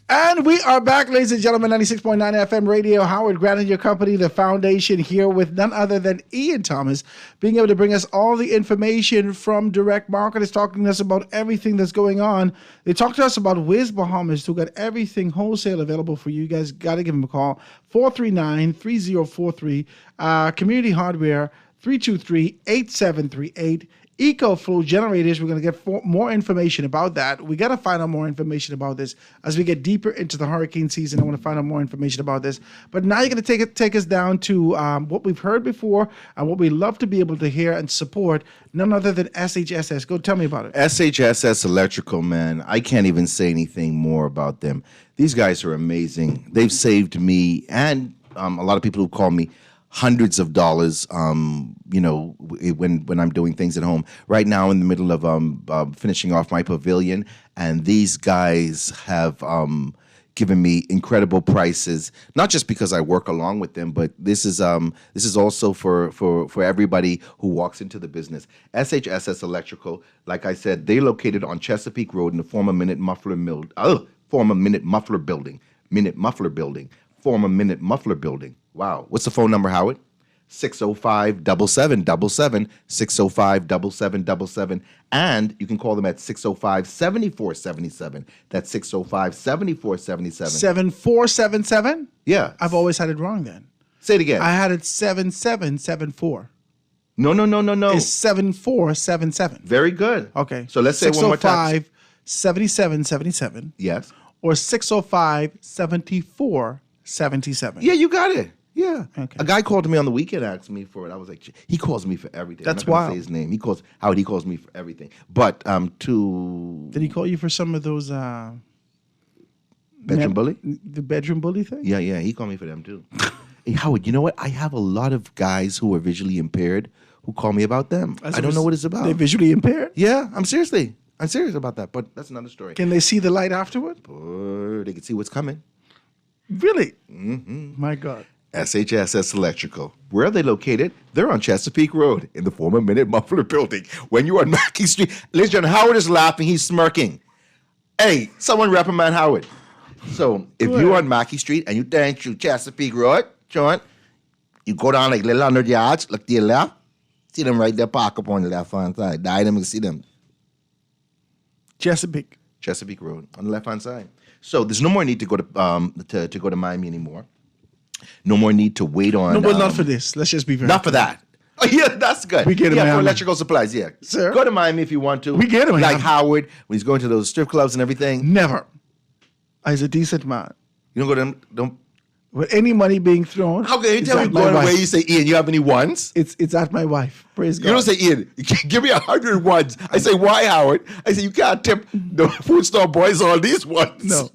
And we are back, ladies and gentlemen, 96.9 FM radio. Howard Grant and your company, The Foundation, here with none other than Ian Thomas, being able to bring us all the information from Direct Marketers, talking to us about everything that's going on. They talked to us about Wiz Bahamas, who got everything wholesale available for you. You guys got to give them a call, 439-3043, Community Hardware, 323-8738. EcoFlow generators, we're going to get more information about that. We got to find out more information about this as we get deeper into the hurricane season. I want to find out more information about this. But now you're going to take us down to what we've heard before and what we love to be able to hear and support, none other than SHSS. Go tell me about it. SHSS Electrical, man. I can't even say anything more about them. These guys are amazing. They've saved me and a lot of people who call me hundreds of dollars, when I'm doing things at home. Right now, in the middle of finishing off my pavilion, and these guys have given me incredible prices. Not just because I work along with them, but this is also for everybody who walks into the business. SHSS Electrical, like I said, they're located on Chesapeake Road in the former Minute Muffler Building. Former Minute Muffler Building. Wow. What's the phone number, Howard? 605-7777, 605-7777. And you can call them at 605-7477. That's 605-7477. 7477? Yeah. I've always had it wrong then. Say it again. I had it 7774. No. It's 7477. Very good. Okay. So let's say one more time. 605-7777. Yes. Or 605-7477. Yeah, you got it. Yeah. Okay. A guy called me on the weekend, asked me for it. I was like, he calls me for everything. That's I'm not gonna wild. say his name. He calls me for everything. But to Did he call you for some of those bedroom bully? The bedroom bully thing? Yeah, he called me for them too. Hey, Howard, you know what? I have a lot of guys who are visually impaired who call me about them. I don't know what it's about. They're visually impaired? Yeah, I'm serious about that, but that's another story. Can they see the light afterward? Or they can see what's coming. Really? Mm-hmm. My God. SHSS Electrical. Where are they located? They're on Chesapeake Road in the former Minute Muffler Building. When you are on Mackey Street, ladies and gentlemen, Howard is laughing. He's smirking. Hey, someone reprimand Howard. So if you're on Mackey Street and you turn to Chesapeake Road, John, you go down like little 100 yards, look to your left, see them right there, park up on the left-hand side. Them, you can see them. Chesapeake Road on the left-hand side. So there's no more need to go to go to Miami anymore. No more need to wait on. No, but not for this. Let's just be very Not for that. Oh, yeah, that's good. We get him, for Miami. electrical supplies, yeah. Sir? Go to Miami if you want to. We get him, Like Miami. Howard, when he's going to those strip clubs and everything. Never. He's a decent man. You don't go to them, don't. With any money being thrown. How can you it's tell me at my going away, wife. you say, Ian, you have any ones? It's at my wife. Praise God. You don't say, Ian, give me 100 ones. I say, why, Howard? I say, you can't tip the food store boys all these ones.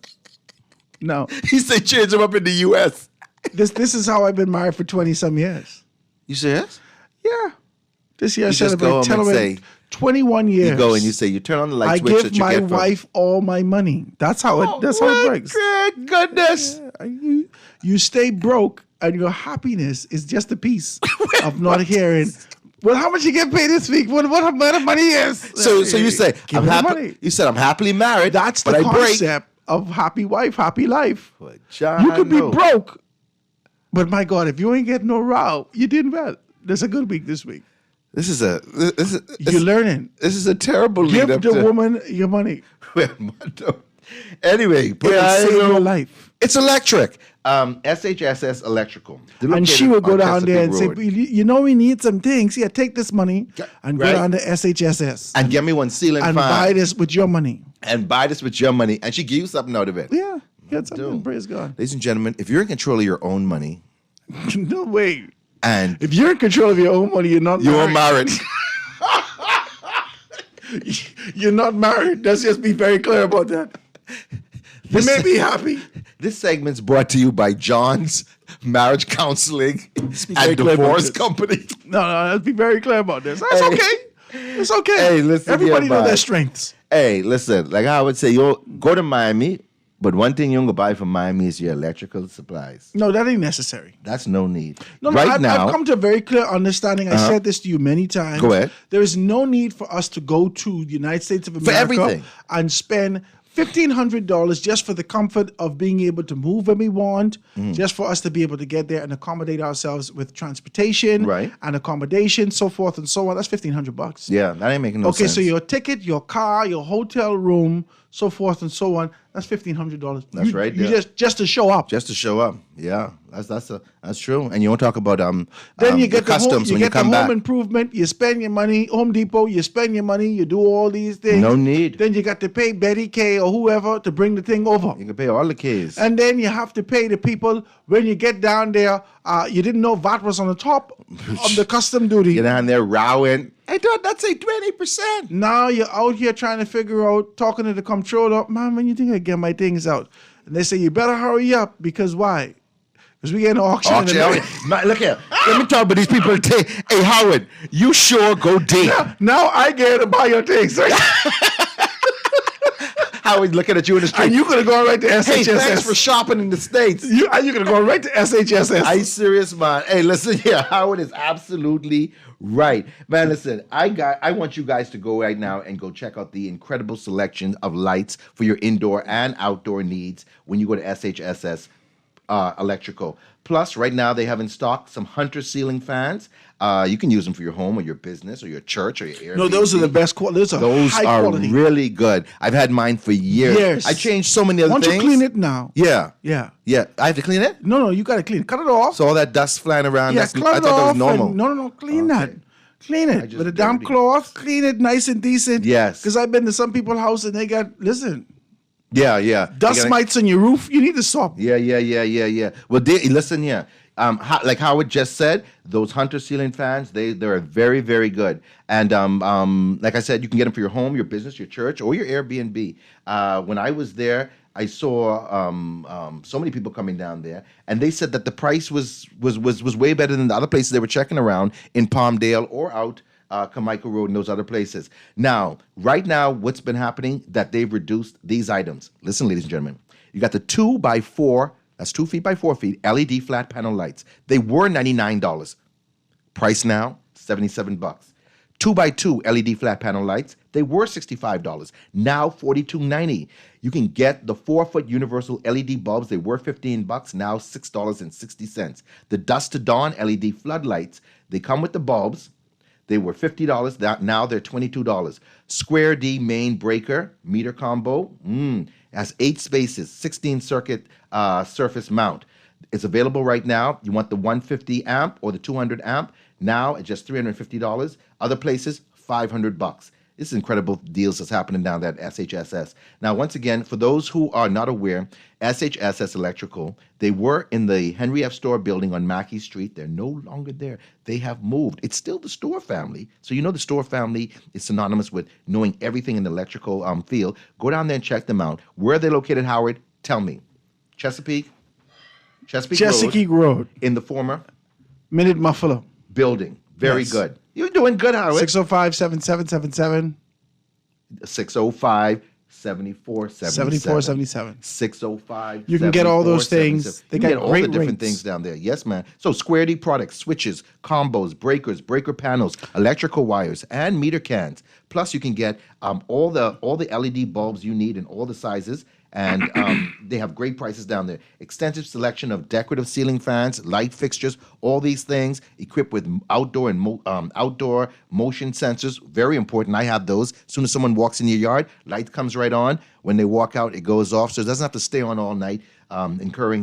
No. He said, change them up in the U.S. This is how I've been married for 20-some years. You serious? Yeah. This year I You just go celebrate home and say, 21 years. You go and you say, you turn on the light I switch that give you my get from. wife all my money. That's how it works. Good goodness. You stay broke and your happiness is just a piece of not hearing. Well, how much you get paid this week? What the money is? So you say, Give I'm me the happy. money. You said, I'm happily married. That's but the I break. concept of happy wife, happy life. John, You could be no. broke, but my God, if you ain't getting no row, you did well. There's a good week this week. You're learning. This is a terrible Give lead up the to- woman your money. Anyway, but It'll save your life. It's electric. SHSS Electrical. They're And she located will go on down there and Chesapeake say, Road. you know, we need some things. Yeah, take this money and right. go down to SHSS. And get me one ceiling and fan. buy this with your money. And buy this with your money. And she gives you something out of it. Yeah, get something. Praise God. Ladies and gentlemen, if you're in control of your own money. No way. And if you're in control of your own money, you're not You're married. married. You're not married. Let's just be very clear about that. You may be happy. This segment's brought to you by John's Marriage Counseling very and clear about Divorce this. Company. No, let's be very clear about this. That's Hey. okay. It's okay. Hey, listen. Everybody here, know their bud. strengths. Hey, listen. Like I would say, you go to Miami, but one thing you're gonna buy from Miami is your electrical supplies. No, that ain't necessary. That's no need. No, right I've now, come to a very clear understanding. I Uh-huh. said this to you many times. Go ahead. There is no need for us to go to the United States of America everything. and spend $1,500 just for the comfort of being able to move when we want, Mm-hmm. just for us to be able to get there and accommodate ourselves with transportation Right. and accommodation, so forth and so on. That's $1,500. yeah, that ain't making no Okay, sense. so your ticket, your car, your hotel room, so forth and so on. That's $1,500. That's right You there. just to show up. Just to show up. Yeah, that's true. And you don't talk about Then the you get the customs home, you when get you come the home back. improvement. You spend your money, Home Depot. You spend your money. You do all these things. No need. Then you got to pay Betty K or whoever to bring the thing over. You can pay all the kids. And then you have to pay the people when you get down there. You didn't know VAT was on the top of the custom duty. You're down there rowing. I thought that's a 20%. Now you're out here trying to figure out, talking to the comptroller, man, when you think I get my things out? And they say, you better hurry up, because why? Because we get an auction. in the Auction. middle. Man, look here. Let me talk about these people. Hey, Howard, you sure go deep. Now I get to buy your things. Right? Howard looking at you in the street. And you could have gone right to SHSS. Hey, thanks for shopping in the States. You could have gone right to SHSS. Are you serious, man? Hey, listen here. Howard is absolutely right. Man, listen, I want you guys to go right now and go check out the incredible selection of lights for your indoor and outdoor needs when you go to SHSS Electrical. Plus, right now they have in stock some Hunter ceiling fans. You can use them for your home or your business or your church or your Airbnb. No, those are the best quality. Those high are quality. really good. I've had mine for years. Years. I changed so many other Why don't things. you clean it now? Yeah. Yeah. Yeah. I have to clean it? No, you got to clean it. Cut it off. So all that dust flying around, Yeah, I cut thought it that off. was normal. No, clean that. Clean it with a damn cloth. Clean it nice and decent. Yes. Because I've been to some people's house and they got, listen, Yeah. dust mites on your roof. You need to stop. Yeah. Well, listen here. Like Howard just said, those Hunter ceiling fans, they're very, very good. And like I said, you can get them for your home, your business, your church, or your Airbnb. When I was there, I saw so many people coming down there, and they said that the price was way better than the other places they were checking around in Palmdale or out Carmichael Road and those other places. Now, right now, what's been happening that they've reduced these items. Listen, ladies and gentlemen, you got the 2x4. That's 2 feet by 4 feet, LED flat panel lights. They were $99. Price now, $77. 2x2 LED flat panel lights, they were $65. Now $42.90. You can get the 4-foot universal LED bulbs. They were $15. Now $6.60. The dusk to dawn LED floodlights, they come with the bulbs. They were $50. Now they're $22. Square D main breaker meter combo. Has 8 spaces, 16 circuit surface mount. It's available right now. You want the 150 amp or the 200 amp? Now at just $350. Other places, $500. This is incredible deals that's happening down there at SHSS. Now, once again, for those who are not aware, SHSS Electrical, they were in the Henry F. Store building on Mackey Street. They're no longer there. They have moved. It's still the Store family. So you know the Store family is synonymous with knowing everything in the electrical field. Go down there and check them out. Where are they located, Howard? Tell me. Chesapeake Road. In the former Minute Muffalo building. Very good. You're doing good, Howard. 605-7777. 605-7477. 7477. 605. You can get all those things. They got all the different things down there. Yes, man. So Square D products, switches, combos, breakers, breaker panels, electrical wires, and meter cans. Plus, you can get all the LED bulbs you need in all the sizes. And they have great prices down there. Extensive selection of decorative ceiling fans, light fixtures, all these things equipped with outdoor and outdoor motion sensors. Very important. I have those. As soon as someone walks in your yard, light comes right on. When they walk out, it goes off. So it doesn't have to stay on all night, incurring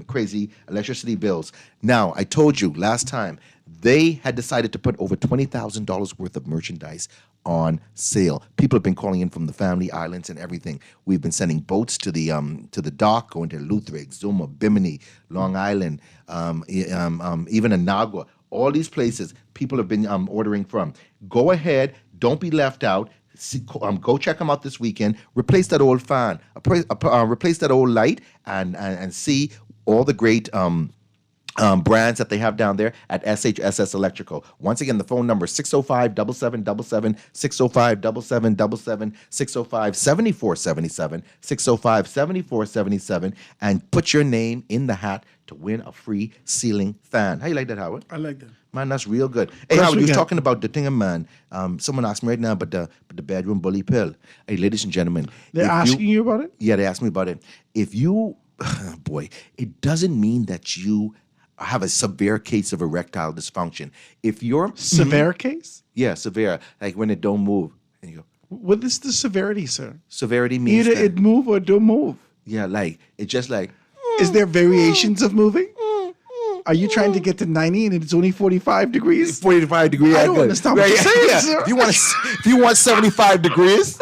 crazy electricity bills. Now, I told you last time, they had decided to put over $20,000 worth of merchandise on sale. People have been calling in from the Family Islands and everything. We've been sending boats to the dock, going to Lutheran, Zuma, Bimini, Long Island, even Anagua. All these places people have been ordering from. Go ahead. Don't be left out. Go check them out this weekend. Replace that old fan. Replace that old light and see all the great brands that they have down there at SHSS Electrical. Once again, the phone number is 605-7777, 605-7777, 605-7477, 605-7477, and put your name in the hat to win a free ceiling fan. How you like that, Howard? I like that. Man, that's real good. Hey, Howard, you were talking about the thing, man. Someone asked me right now about the bedroom bully pill. Hey, ladies and gentlemen. They're asking you about it? Yeah, they asked me about it. If you, boy, it doesn't mean that you have a severe case of erectile dysfunction. If you're severe case? Yeah, severe. Like when it don't move. And you go, what is the severity, sir? Severity means either it move or don't move. Yeah, like it's just like. Is there variations of moving? Are you trying to get to 90 and it's only 45 degrees? 45 degrees. I don't understand what you're saying, sir. If you want 75 degrees,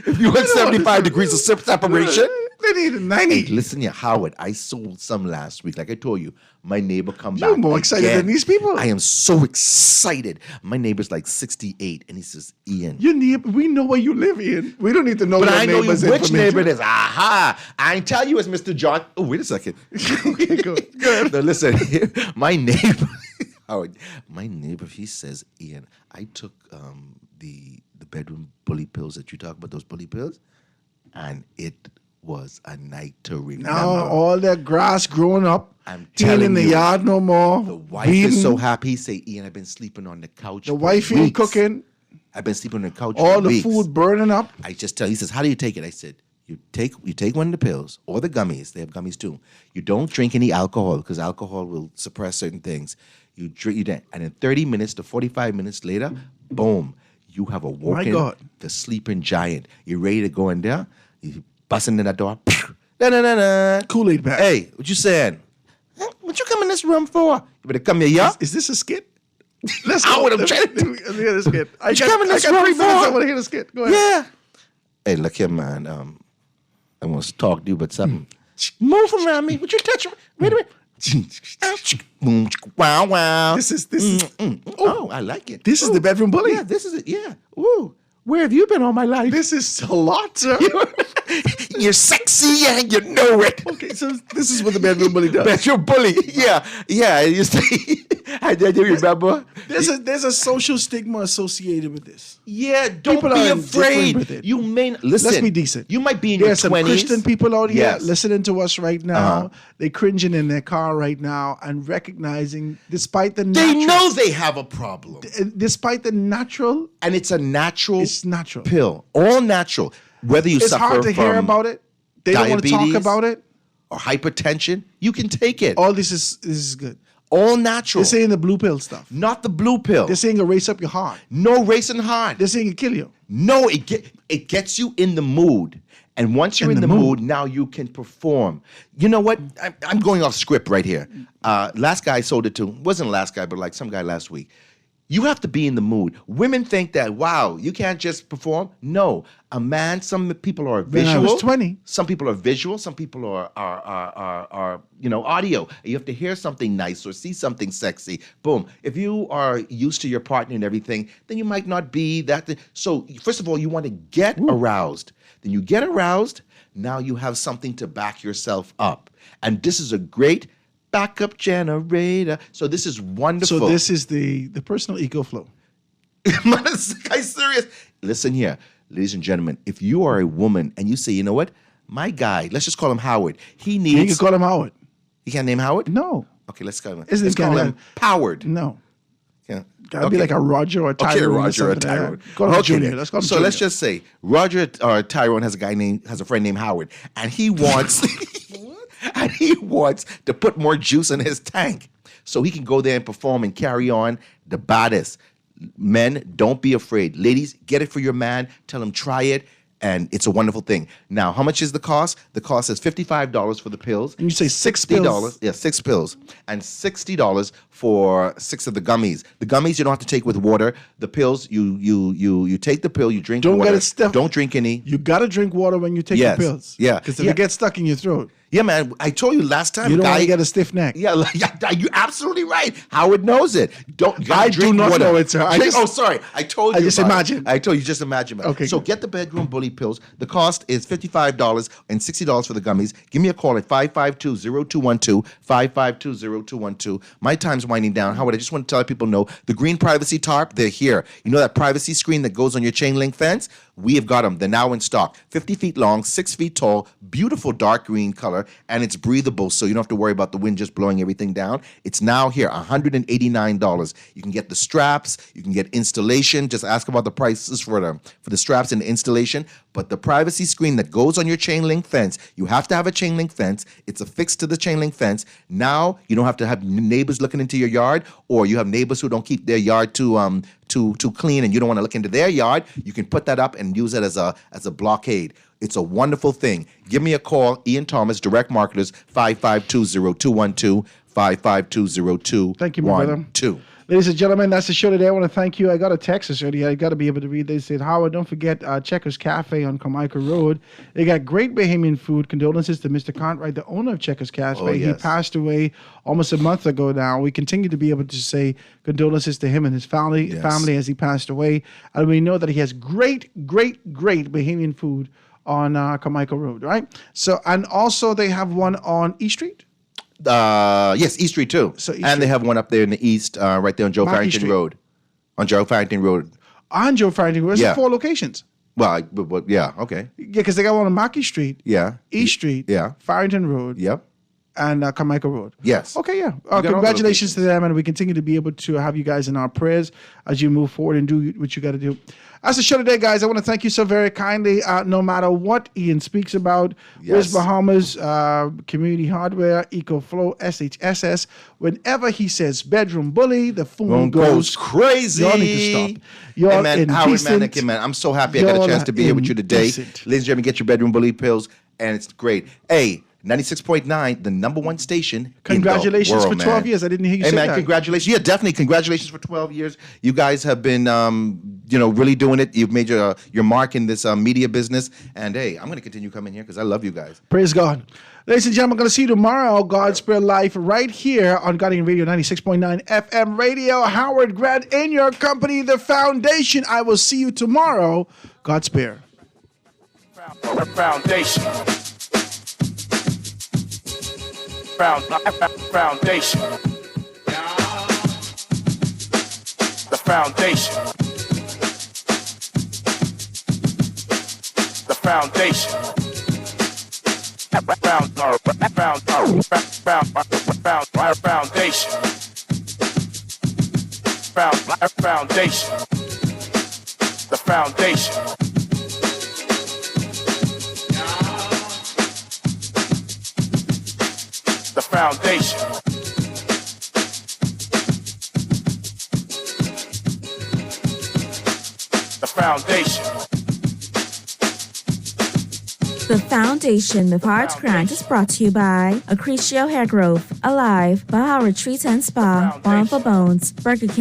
if you want 75 degrees of separation. They need a 90. Hey, listen here, Howard, I sold some last week. Like I told you, my neighbor come back. You're more excited than these people. I am so excited. My neighbor's like 68, and he says, Ian. Your neighbor, we know where you live, Ian. We don't need to know but your I know neighbor's which neighbor it information. is. Aha! I ain't tell you it's Mr. John. Oh, wait a second. Okay, good. No, listen, my neighbor, Howard, my neighbor, he says, Ian, I took the bedroom bully pills that you talk about, those bully pills, and it was a night to remember. Now all that grass growing up. I'm he ain't telling in the you, yard no more. The wife is so happy. He say, Ian, I've been sleeping on the couch. The wife ain't cooking. I've been sleeping on the couch. All for the weeks. food burning up. I just tell. He says, how do you take it? I said, you take one of the pills or the gummies. They have gummies too. You don't drink any alcohol because alcohol will suppress certain things. You drink that, and in 30 minutes to 45 minutes later, boom, you have awoken the sleeping giant. You're ready to go in there. You busting in that door. Kool-Aid pack. Hey, what you saying? What you come in this room for? You better come here, yeah? Is this a skit? Let's I go. would have tried to Let me hear this kid. I You got coming this 3 wrong minutes. for? I want to hear this kid. Go ahead. Yeah. Hey, look here, man. I want to talk to you about something. Move around me. Would you touch me? Wait a minute. Boom, wow, wow. This is. Oh, I like it. This is the bedroom bully. Yeah, this is it. Yeah. Ooh. Where have you been all my life? This is a lot, sir. You're sexy and you know it. Okay, so this is what the bedroom bully does. Bedroom bully. Yeah. Yeah. You see, I do you remember? There's a social stigma associated with this. Yeah, don't People be are indifferent afraid. with it. You may listen. Let's be decent. You might be in There's your some 20s. Christian people out here Yes. listening to us right now. Uh-huh. They cringing in their car right now and recognizing, despite the They natural, know they have a problem. despite the natural, And it's a natural it's natural. pill. All natural. Whether you It's suffer hard to from hear about it. They don't want to talk diabetes about it. or hypertension, you can take it. All this is good. All natural. They're saying the blue pill stuff. Not the blue pill. They're saying erase up your heart. No racing hard. They're saying it kill you. No, it gets you in the mood. And once you're in the mood, now you can perform. You know what? I'm going off script right here. Last guy I sold it to, wasn't last guy, but like some guy last week. You have to be in the mood. Women think that, wow, you can't just perform. No, a man, some people are When visual. I was 20. Some people are visual. Some people are audio. You have to hear something nice or see something sexy. Boom. If you are used to your partner and everything, then you might not be that. So first of all, you want to get aroused. Then you get aroused. Now you have something to back yourself up. And this is a great backup generator. So this is wonderful. So this is the personal EcoFlow. Man, this guy's serious. Listen here, ladies and gentlemen. If you are a woman and you say, you know what, my guy, let's just call him Howard. He needs. You can call him Howard. You can't name Howard? No. Okay, let's call him. Isn't Let's it call kinda- him Howard. No. Yeah. Gotta be like a Roger or a Tyrone. Okay, or Roger or something like Tyrone. that. Call him Okay, Junior. then. Let's call him So Junior. let's just say Roger or Tyrone has a friend named Howard, and he wants to put more juice in his tank so he can go there and perform and carry on the baddest. Men, don't be afraid. Ladies, get it for your man. Tell him try it. And it's a wonderful thing. Now, how much is the cost? The cost is $55 for the pills. And you say six $60. pills? Yeah, 6 pills. And $60 for 6 of the gummies. The gummies you don't have to take with water. The pills, you take the pill, you drink Don't water. get it stuffed. Don't drink any. You gotta drink water when you take Yes. the pills. Yeah. Because if Yeah. it gets stuck in your throat, Yeah, man. I told you last time. you don't want guy- to get a stiff neck. Yeah, you're absolutely right. Howard knows it. You gotta I do drink not water. know it, sir. Sorry. I told I you. just about it. imagine. I told you, just imagine. About it. Okay, So good. get the bedroom bully pills. The cost is $55 and $60 for the gummies. Give me a call at 552-0212, 552-0212. My time's winding down. Howard, I just want to let people know the green privacy tarp, they're here. You know that privacy screen that goes on your chain link fence? We have got them. They're now in stock. 50 feet long, 6 feet tall, beautiful dark green color, and it's breathable, so you don't have to worry about the wind just blowing everything down. It's now here, $189. You can get the straps, you can get installation. Just ask about the prices for the straps and the installation. But the privacy screen that goes on your chain link fence, you have to have a chain link fence. It's affixed to the chain link fence. Now you don't have to have neighbors looking into your yard, or you have neighbors who don't keep their yard too clean and you don't want to look into their yard. You can put that up and use it as a blockade. It's a wonderful thing. Give me a call, Ian Thomas, Direct Marketers, 552-0212, 552-0212. Thank you, my brother. Ladies and gentlemen, that's the show today. I want to thank you. I got a text this earlier. I got to be able to read. They said, Howard, don't forget Checkers Cafe on Carmichael Road. They got great Bahamian food. Condolences to Mr. Cartwright, the owner of Checkers Cafe. Oh, yes. He passed away almost a month ago now. We continue to be able to say condolences to him and his family as he passed away. And we know that he has great Bahamian food on Carmichael Road, right? So, and also they have one on East Street. Yes, East Street too. So East and they Street. have one up there in the east, right there on Joe Marquis Farrington Street. Road. On Joe Farrington Road. On Joe Farrington Road. It's Yeah. 4 locations. Well, yeah, okay. Yeah, because they got one on Marquis Street, Yeah. East Street, Yeah. Farrington Road, Yep. and Carmichael Road. Yes. Okay, yeah. all the Congratulations to them, and we continue to be able to have you guys in our prayers as you move forward and do what you got to do. That's the show today, guys. I want to thank you so very kindly. No matter what Ian speaks about, West Bahamas, Community Hardware, EcoFlow, SHSS, whenever he says bedroom bully, the phone goes crazy. Y'all need to stop. Y'all Hey, man, Howard, indecent. man, I'm so happy I got a Y'all chance to be here with you today. indecent. Ladies and gentlemen, get your bedroom bully pills, and it's great. Hey, 96.9, the number one station. Congratulations in the world, for 12 man. years. I didn't hear you Hey, say man, that. congratulations. Yeah, definitely. Congratulations for 12 years. You guys have been, really doing it. You've made your mark in this media business. And, hey, I'm going to continue coming here because I love you guys. Praise God. Ladies and gentlemen, I'm going to see you tomorrow, God's Spirit Life, right here on Guardian Radio 96.9 FM Radio. Howard Grant in your company, The Foundation. I will see you tomorrow, God's Spirit. Foundation. Foundation. The foundation. The foundation. Foundation. Foundation. The foundation. The foundation. The foundation. The Foundation of Hearts Grant is brought to you by Accretio Hair Growth, Alive, Baja Retreat and Spa, Balm for Bones, Burger King.